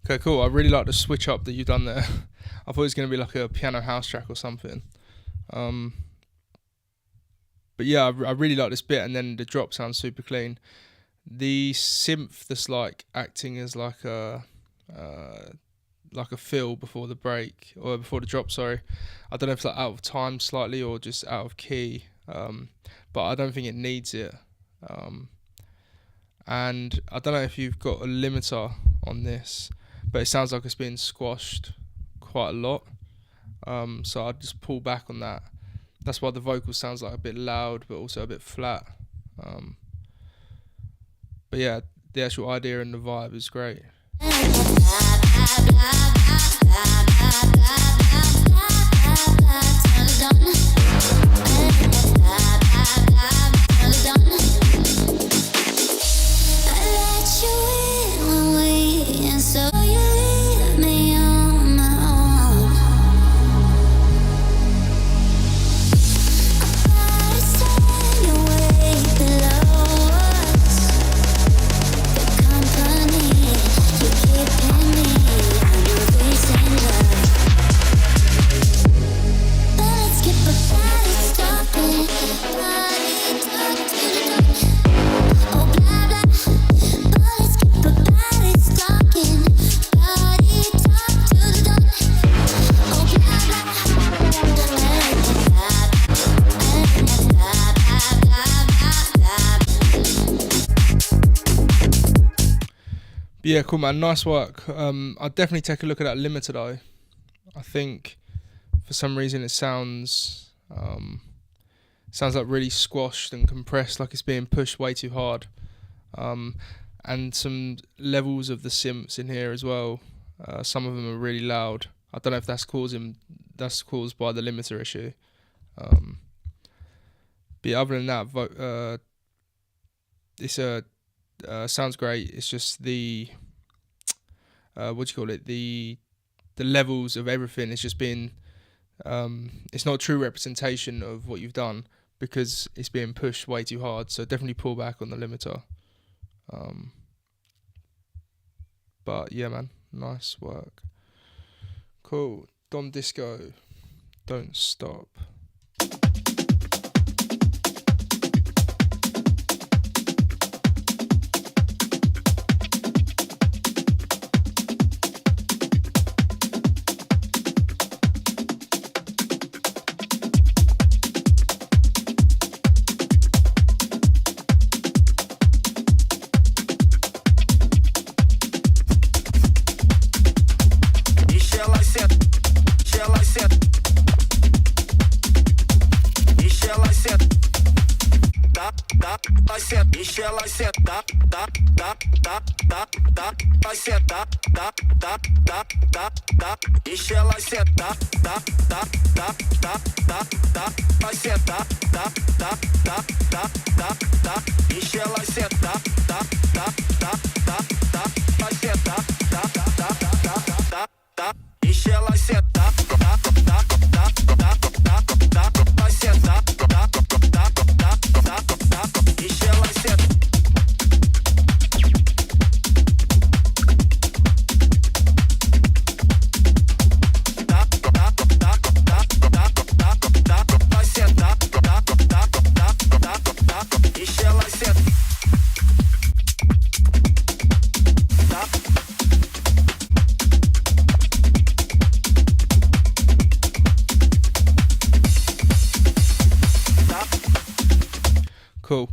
Okay, cool. I really like the switch up that you've done there. I thought it was going to be like a piano house track or something. But yeah, I really like this bit, and then the drop sounds super clean. The synth that's like acting as like a fill before the break, or before the drop, sorry. I don't know if it's like out of time slightly or just out of key, but I don't think it needs it. And I don't know if you've got a limiter on this, but it sounds like it's being squashed quite a lot. So I'd just pull back on that that's why the vocal sounds like a bit loud, but also a bit flat. But yeah, the actual idea and the vibe is great. Yeah, cool, man. Nice work. I'll definitely take a look at that limiter though. I think for some reason it sounds like really squashed and compressed, like it's being pushed way too hard. And some levels of the synths in here as well. Some of them are really loud. I don't know if that's caused by the limiter issue. But yeah, other than that, it's sounds great. It's just the the levels of everything. It's just been it's not a true representation of what you've done because it's being pushed way too hard. So definitely pull back on the limiter. But yeah, man, nice work. Cool. Dom Disco, Don't Stop. Cool.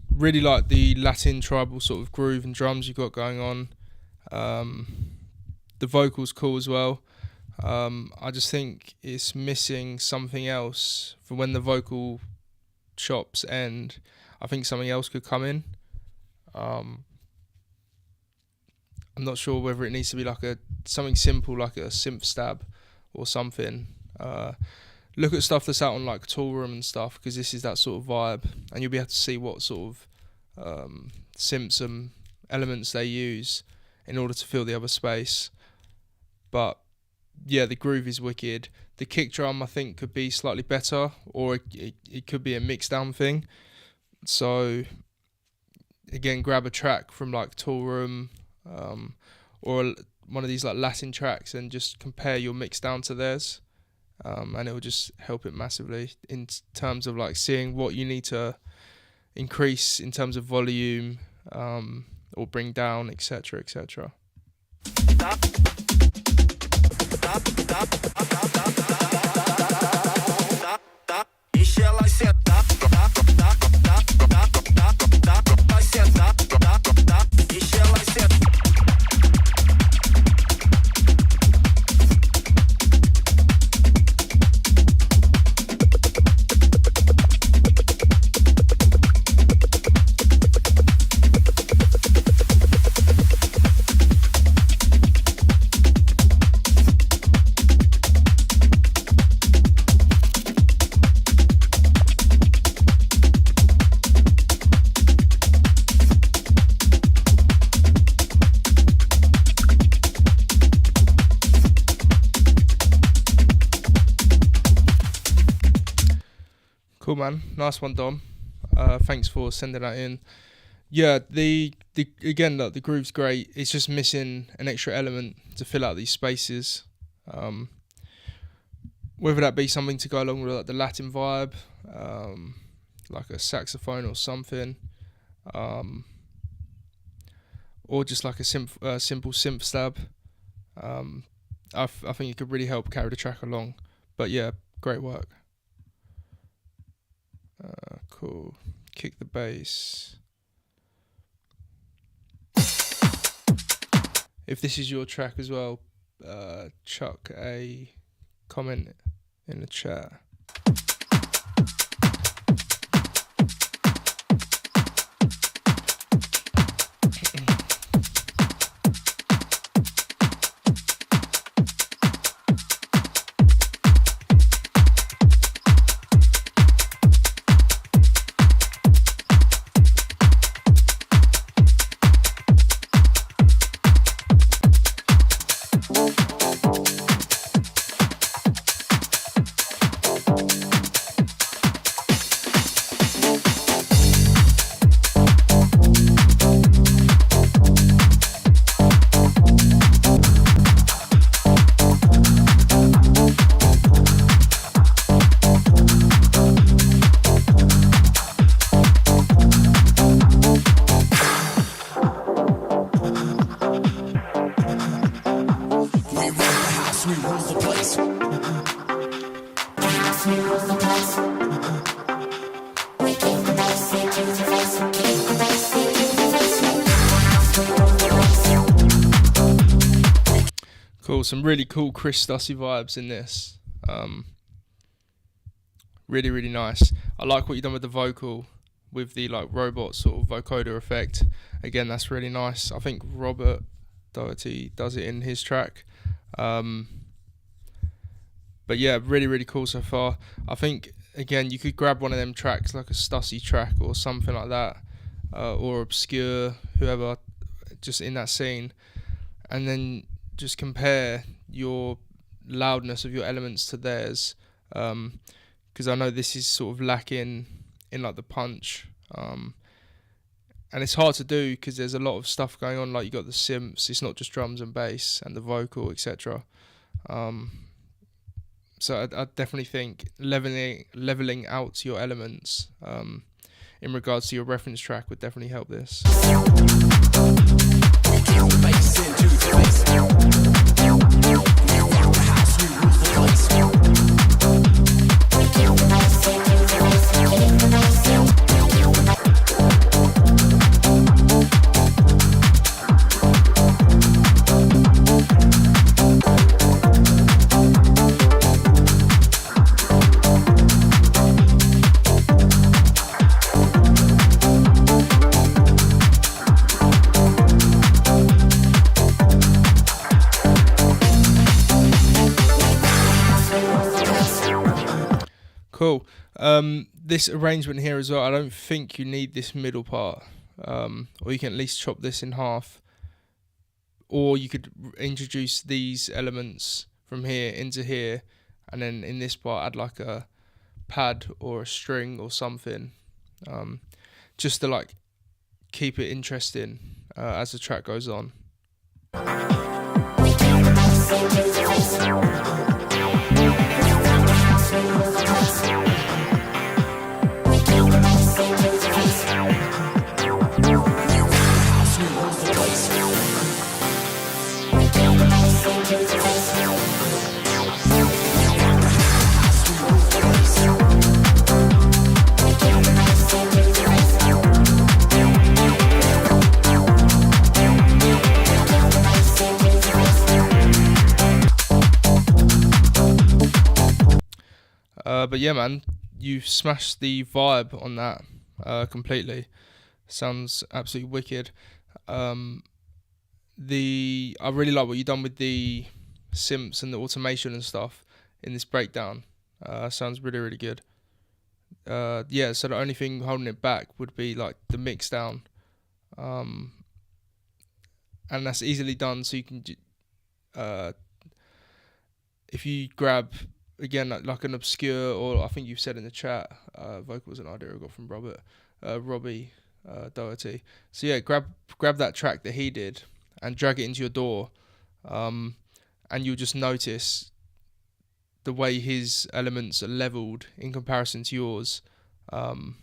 Really like the Latin tribal sort of groove and drums you've got going on. The vocals cool as well. I just think it's missing something else for when the vocal chops end. I think something else could come in. I'm not sure whether it needs to be like something simple like a synth stab or something. Look at stuff that's out on like Toolroom and stuff, because this is that sort of vibe, and you'll be able to see what sort of synths and elements they use in order to fill the other space. But yeah, the groove is wicked. The kick drum I think could be slightly better, or it could be a mix down thing. So again, grab a track from like Toolroom or one of these like Latin tracks and just compare your mix down to theirs. And it will just help it massively in terms of like seeing what you need to increase in terms of volume or bring down, etc., etc. Cool, man. Nice one, Dom. Thanks for sending that in. Yeah, the again, like, the groove's great. It's just missing an extra element to fill out these spaces. Whether that be something to go along with like the Latin vibe, like a saxophone or something, or just like a simple synth stab. I think it could really help carry the track along. But yeah, great work. Cool. Kick the bass. If this is your track as well, chuck a comment in the chat. Cool, some really cool Chris Stussy vibes in this. Really, really nice. I like what you've done with the vocal, with the like robot sort of vocoder effect. Again, that's really nice. I think Robert Doherty does it in his track. But yeah, really, really cool so far. I think, again, you could grab one of them tracks, like a Stussy track or something like that, or Obscure, whoever, just in that scene, and then just compare your loudness of your elements to theirs, because I know this is sort of lacking in like the punch, and it's hard to do because there's a lot of stuff going on. Like, you got the synths, it's not just drums and bass and the vocal, etc. So I definitely think leveling out your elements in regards to your reference track would definitely help this. Cool. This arrangement here as well, I don't think you need this middle part, or you can at least chop this in half, or you could introduce these elements from here into here, and then in this part add like a pad or a string or something, just to like keep it interesting as the track goes on. But yeah, man, you smashed the vibe on that completely. Sounds absolutely wicked. I really like what you've done with the synths and the automation and stuff in this breakdown. Sounds really, really good. Yeah, so the only thing holding it back would be like the mix down, and that's easily done. So you can, if you grab again like an obscure, or I think you've said in the chat, vocal was an idea I got from Robbie Doherty. So yeah, grab that track that he did and drag it into your DAW, and you'll just notice the way his elements are leveled in comparison to yours, and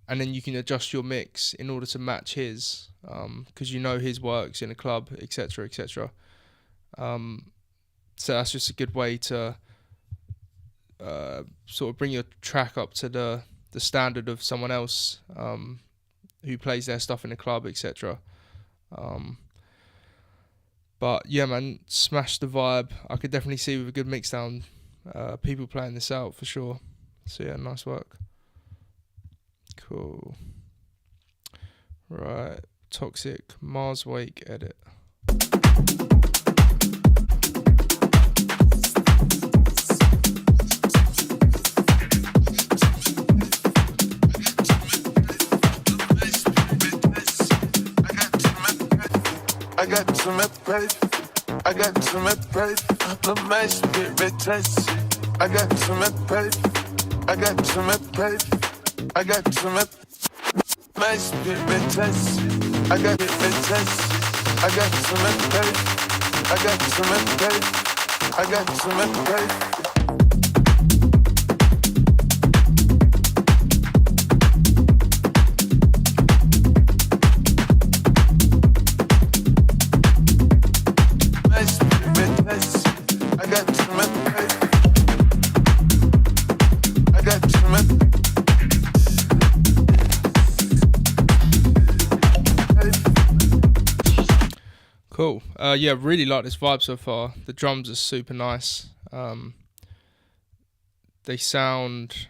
then you can adjust your mix in order to match his, because you know his works in a club, etc., etc. So that's just a good way to sort of bring your track up to the standard of someone else who plays their stuff in a club, etc. But yeah, man, smash the vibe. I could definitely see with a good mix down, people playing this out for sure. So yeah, nice work. Cool. Right, Toxic Mars Wake edit. I got some bread, I got some bread, the my spirit test. I got some bread, I got some bread, I got some my spirit test. I got it test. I got some bread, I got some bread, I got some bread. Cool. Yeah, really like this vibe so far. The drums are super nice. They sound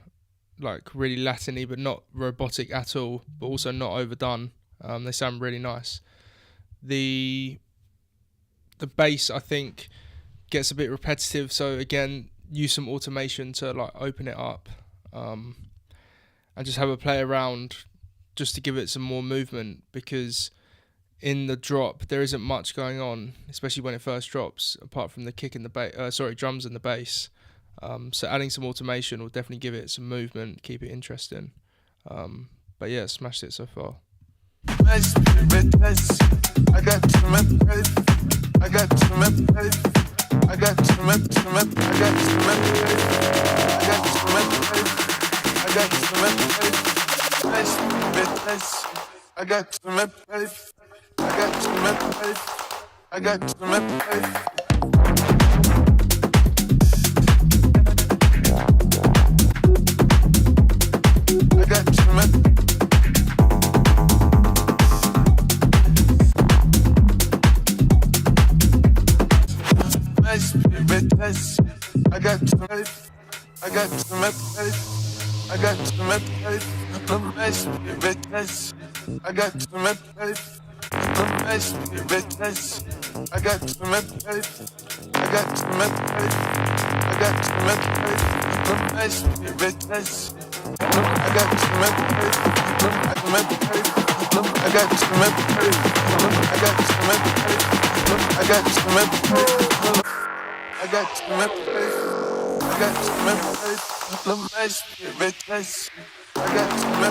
like really Latin-y, but not robotic at all, but also not overdone. They sound really nice. The bass, I think, gets a bit repetitive, so again, use some automation to like open it up, and just have a play around just to give it some more movement, because in the drop there isn't much going on, especially when it first drops, apart from the kick and the drums and the bass. So adding some automation will definitely give it some movement, keep it interesting. But yeah, smashed it so far. I got some bread, I got some bread, I got some bread, I got some bread, I got some bread, I got some bread, I got some bread, I got some bread, I got some bread. I got some my spirit test. I got some I got some I got some my spirit test. I got some my spirit test. I got some I got some I got some my spirit test. I got some I got some I got some I got some I got some I got some my spirit test. I got some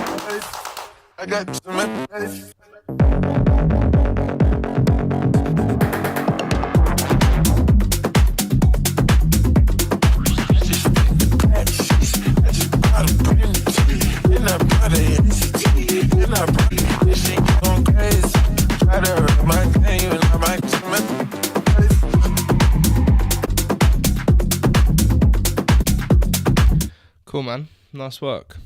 I got some Cool, man. Nice work.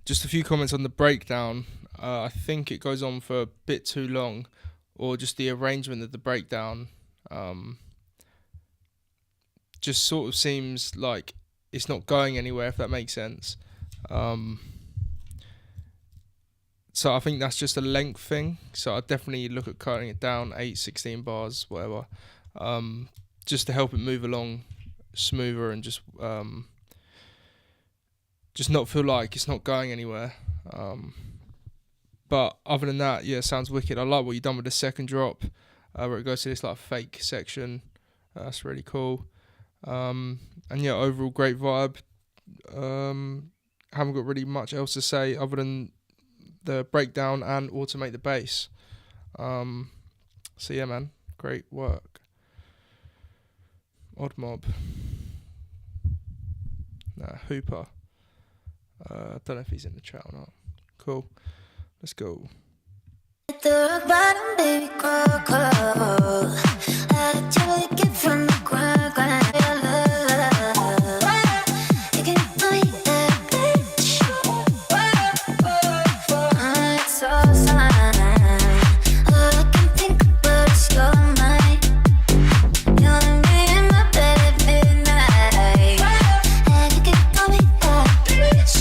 Just a few comments on the breakdown. I think it goes on for a bit too long, or just the arrangement of the breakdown just sort of seems like it's not going anywhere, if that makes sense. So I think that's just a length thing. So I'd definitely look at cutting it down, 8, 16 bars, whatever, just to help it move along smoother and just not feel like it's not going anywhere. But other than that, yeah, sounds wicked. I like what you've done with the second drop, where it goes to this like fake section. That's really cool. And yeah, overall great vibe. Haven't got really much else to say other than the breakdown and automate the bass. So yeah, man, great work. Odd Mob. Hooper. Don't know if he's in the chat or not. Cool. Let's go. The rock bottom, baby, crawl, crawl. I totally get from the ground, ground. You can play that bitch. It's all sign. All I can think about is your mind. You're me in my bed at midnight. And you can call me that bitch.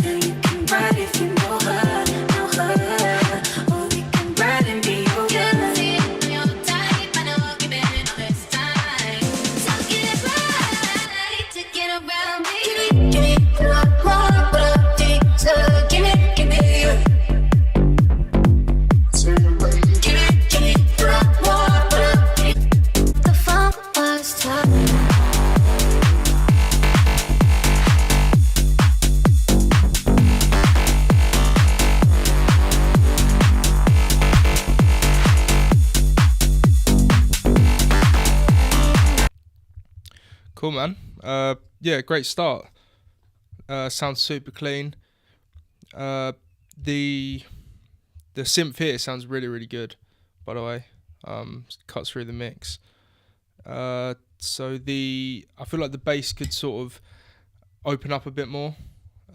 And you can ride if you know her. Cool, man. Yeah, great start. Sounds super clean. The synth here sounds really, really good, by the way. Cuts through the mix. I feel like the bass could sort of open up a bit more.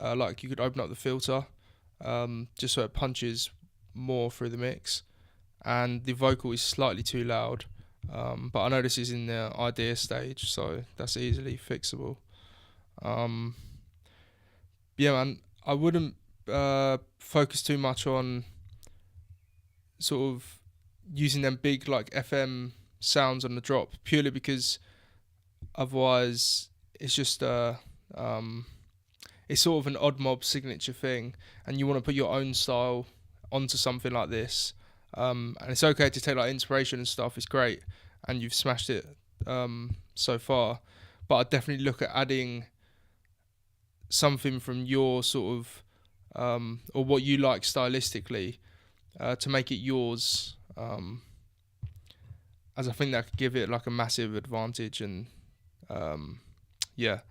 Like you could open up the filter, just so it punches more through the mix. And the vocal is slightly too loud. But I know this is in the idea stage, so that's easily fixable. Yeah, man, I wouldn't focus too much on sort of using them big like FM sounds on the drop, purely because otherwise it's just it's sort of an Odd Mob signature thing, and you want to put your own style onto something like this. And it's okay to take like inspiration and stuff, it's great, and you've smashed it so far, but I'd definitely look at adding something from your sort of or what you like stylistically to make it yours, as I think that could give it like a massive advantage. And yeah,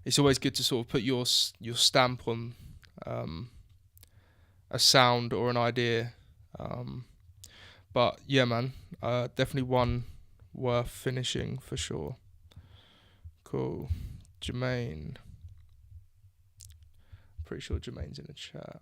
it's always good to sort of put your stamp on a sound or an idea. But yeah, man, definitely one worth finishing for sure. Cool. Jermaine. Pretty sure Jermaine's in the chat.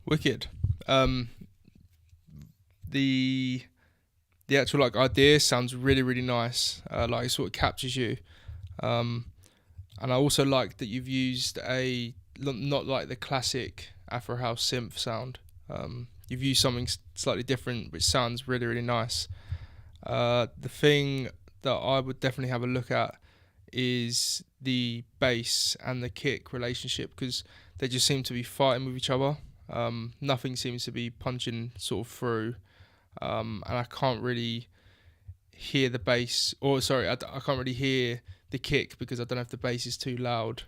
Wicked. the actual like idea sounds really really nice. Like it sort of captures you. And I also like that you've used not like the classic Afro House synth sound. You've used something slightly different, which sounds really really nice. The thing that I would definitely have a look at is the bass and the kick relationship, because they just seem to be fighting with each other. Nothing seems to be punching sort of through, and I can't really hear the bass, or sorry, I can't really hear the kick because I don't know if the bass is too loud.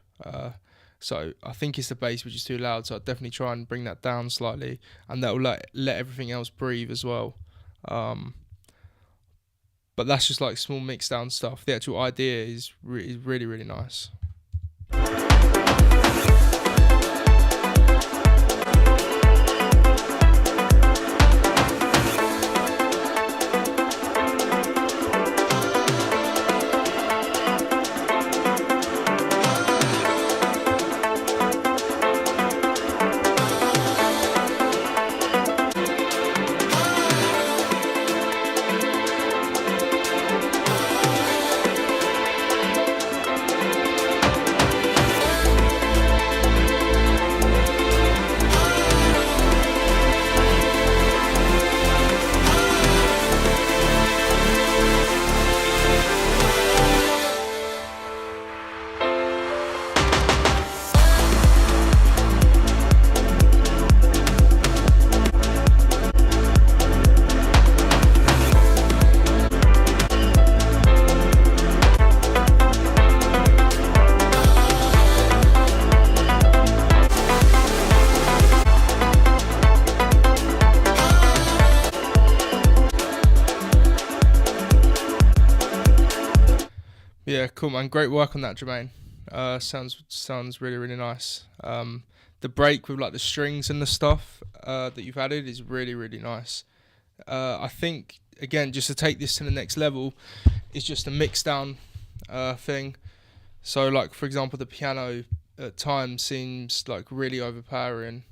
So I think it's the bass which is too loud. So I'd definitely try and bring that down slightly, and that will let everything else breathe as well. But that's just like small mix down stuff. The actual idea is really really nice. Yeah, cool man. Great work on that, Jermaine. Sounds really really nice. The break with like the strings and the stuff that you've added is really really nice. I think again, just to take this to the next level, is just a mix down thing. So like for example, the piano at times seems like really overpowering,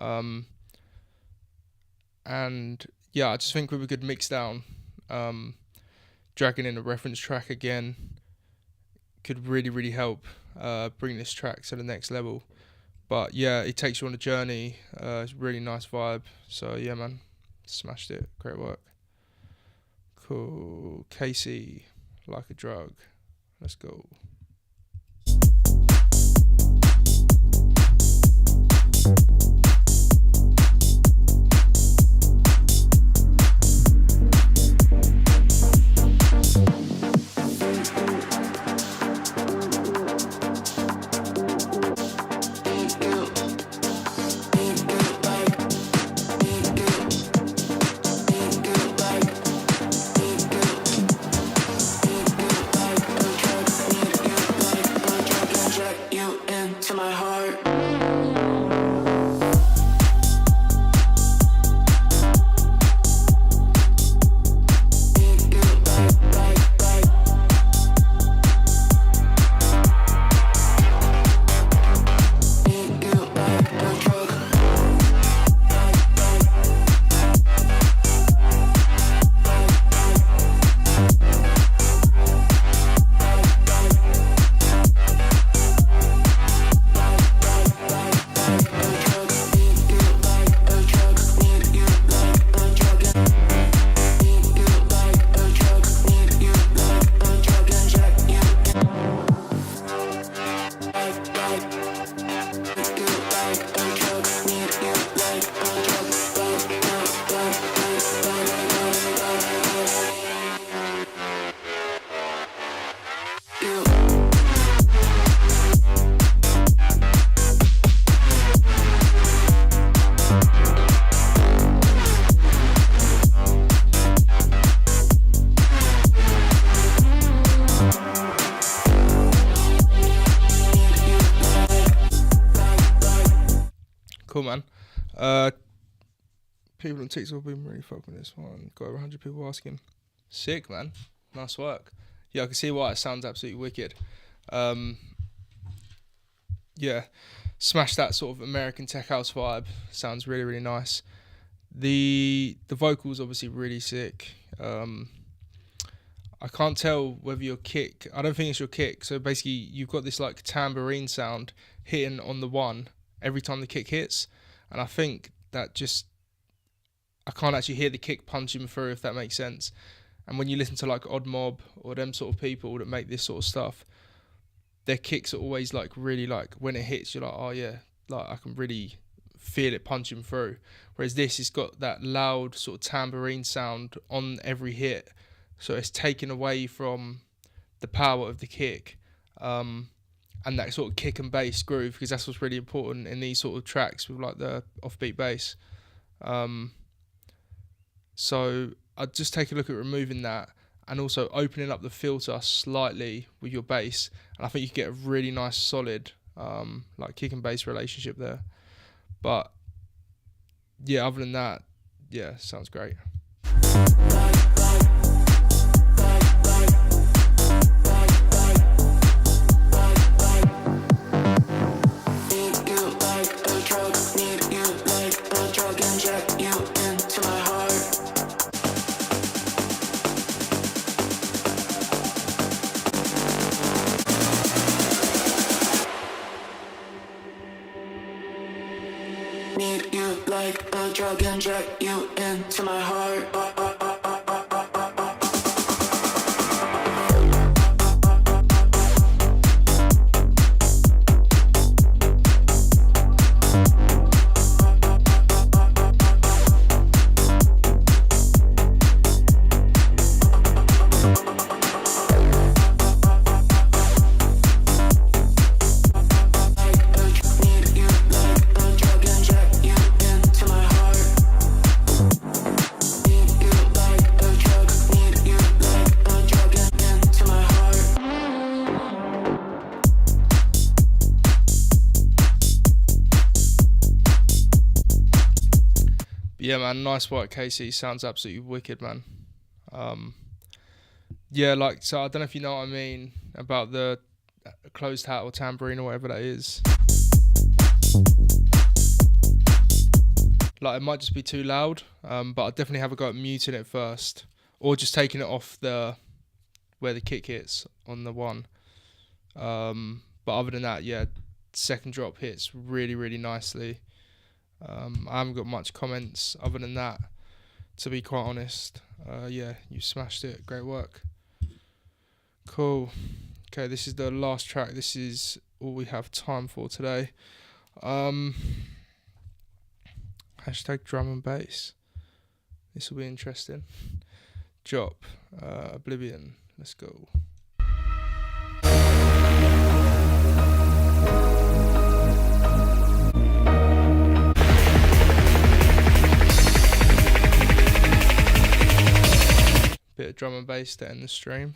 and yeah, I just think with a good mix down, dragging in a reference track again could really really help bring this track to the next level. But yeah, it takes you on a journey. It's a really nice vibe. So yeah man, smashed it. Great work. Cool. Casey, Like a Drug. Let's go. Cool man. People on TikTok have been really fucking this one. Got over 100 people asking. Sick man. Nice work. Yeah, I can see why it sounds absolutely wicked. Yeah, smash that sort of American tech house vibe. Sounds really really nice. The vocals obviously really sick. I can't tell whether your kick. I don't think it's your kick. So basically, you've got this like tambourine sound hitting on the one every time the kick hits, and I think that just I can't actually hear the kick punching through, if that makes sense. And when you listen to like Odd Mob or them sort of people that make this sort of stuff, their kicks are always like really like when it hits, you're like, oh yeah, like I can really feel it punching through. Whereas this, it's got that loud sort of tambourine sound on every hit, so it's taken away from the power of the kick, and that sort of kick and bass groove, because that's what's really important in these sort of tracks with like the offbeat bass. So I'd just take a look at removing that and also opening up the filter slightly with your bass, and I think you can get a really nice solid like kick and bass relationship there. But yeah, other than that, yeah, sounds great. Need you like a drug, inject you into my heart. Yeah, man, nice work, Casey. Sounds absolutely wicked, man. Yeah, like, so I don't know if you know what I mean about the closed hat or tambourine or whatever that is. Like, it might just be too loud, but I'll definitely have a go at muting it first, or just taking it off the where the kick hits on the one. But other than that, yeah, second drop hits really, really nicely. I haven't got much comments other than that, to be quite honest. Yeah, you smashed it. Great work. Cool. Okay, this is the last track. This is all we have time for today. Hashtag drum and bass. This will be interesting. Drop. Oblivion. Let's go. Bit of drum and bass to end the stream.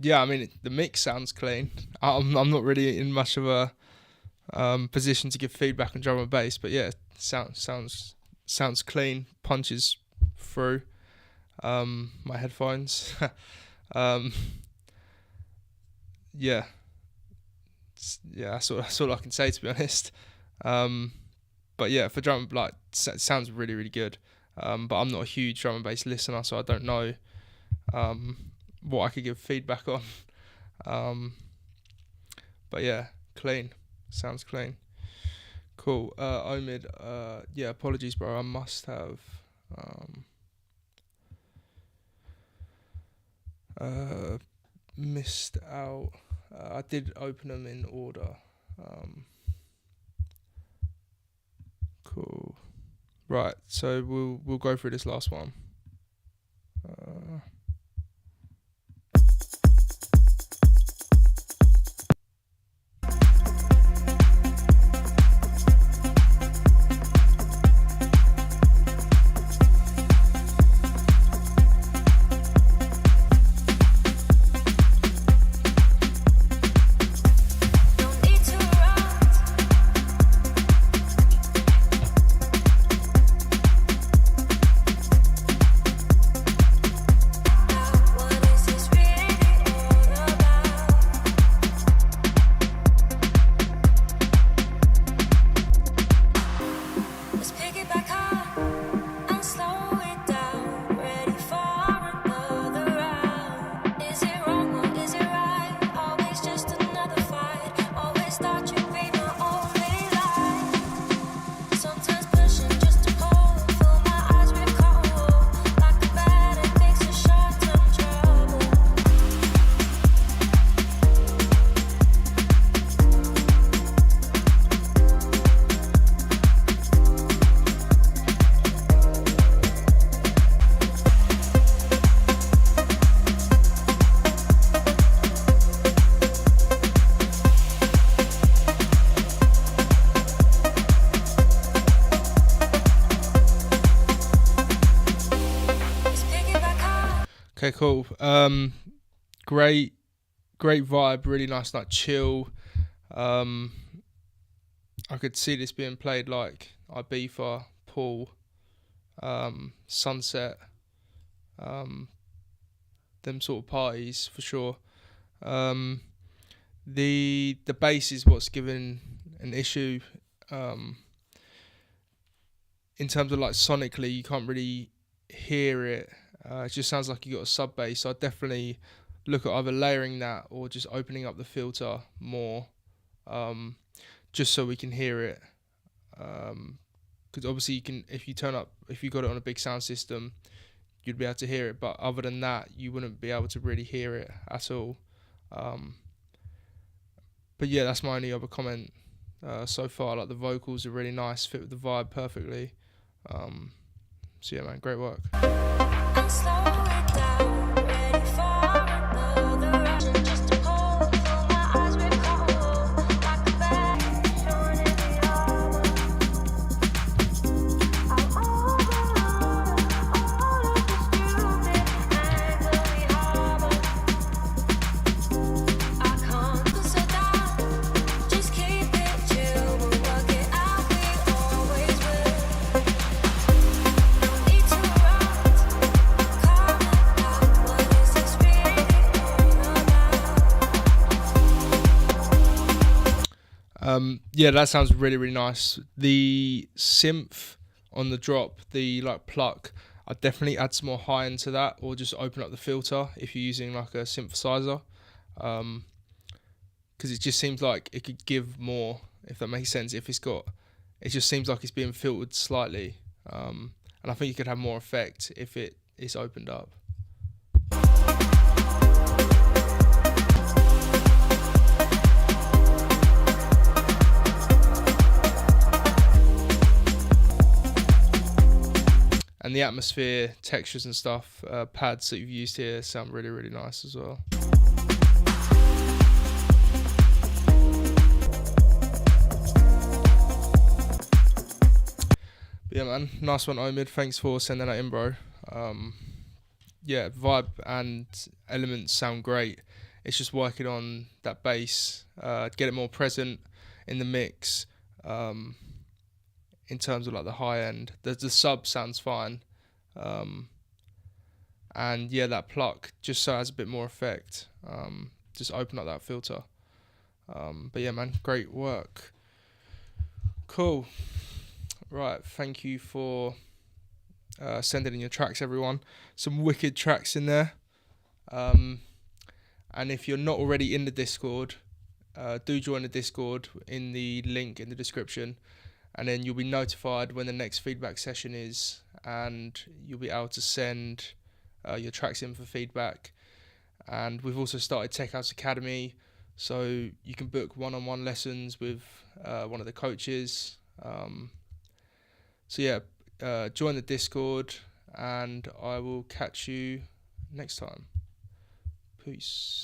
Yeah, I mean the mix sounds clean. I'm not really in much of a position to give feedback on drum and bass, but yeah, sounds clean. Punches through my headphones. Yeah, that's all I can say, to be honest. But yeah, for drum, like, it sounds really, really good. But I'm not a huge drum and bass listener, so I don't know what I could give feedback on. But yeah, clean. Sounds clean. Cool. Omid, yeah, apologies, bro. I must have Missed out. I did open them in order. Cool. Right, so we'll go through this last one. Don't need to run. What is this really all about? Let's pick it back up and slow it down. Ready for another round. Is it wrong or is it right? Always just another fight. Always thought you'd be my only light. Sometimes pushing just to pull. Fill my eyes with cold. Like a bad addict's a short-term trouble. Let's pick it back up. Okay, cool. Great vibe. Really nice, like chill. I could see this being played like Ibiza, pool, sunset, them sort of parties for sure. The bass is what's given an issue. In terms of like sonically, you can't really hear it. It just sounds like you got a sub bass. So I'd definitely look at either layering that or just opening up the filter more, just so we can hear it. Because obviously you can, if you got it on a big sound system, you'd be able to hear it. But other than that, you wouldn't be able to really hear it at all. But yeah, that's my only other comment so far. Like the vocals are really nice, fit with the vibe perfectly. So yeah, man, great work. And slow it down. Ready for another round. Just to pull. Fill my eyes with cold. Like a bad showing it the hour. I'm over all of the stupid anger we harbor. I can't sit down. Just keep it chill. We'll work it out. We always will. Don't need to run. Calm it down. What is this really all about? Yeah, that sounds really, really nice. The synth on the drop, the like pluck, I'd definitely add some more high into that, or just open up the filter if you're using like a synthesizer. Because it just seems like it could give more, if that makes sense. If it just seems like it's being filtered slightly, and I think you could have more effect if it is opened up. And the atmosphere, textures and stuff, pads that you've used here sound really, really nice as well. But yeah, man, nice one, Omid. Thanks for sending that in, bro. Yeah, vibe and elements sound great. It's just working on that bass, get it more present in the mix. In terms of like the high end, the sub sounds fine, and yeah, that pluck just so it has a bit more effect. Just open up that filter. But yeah, man, great work. Cool. Right, thank you for sending in your tracks, everyone. Some wicked tracks in there. And if you're not already in the Discord, do join the Discord in the link in the description, and then you'll be notified when the next feedback session is, and you'll be able to send your tracks in for feedback. And we've also started Tech House Academy, so you can book one-on-one lessons with one of the coaches. So yeah, join the Discord, and I will catch you next time. Peace.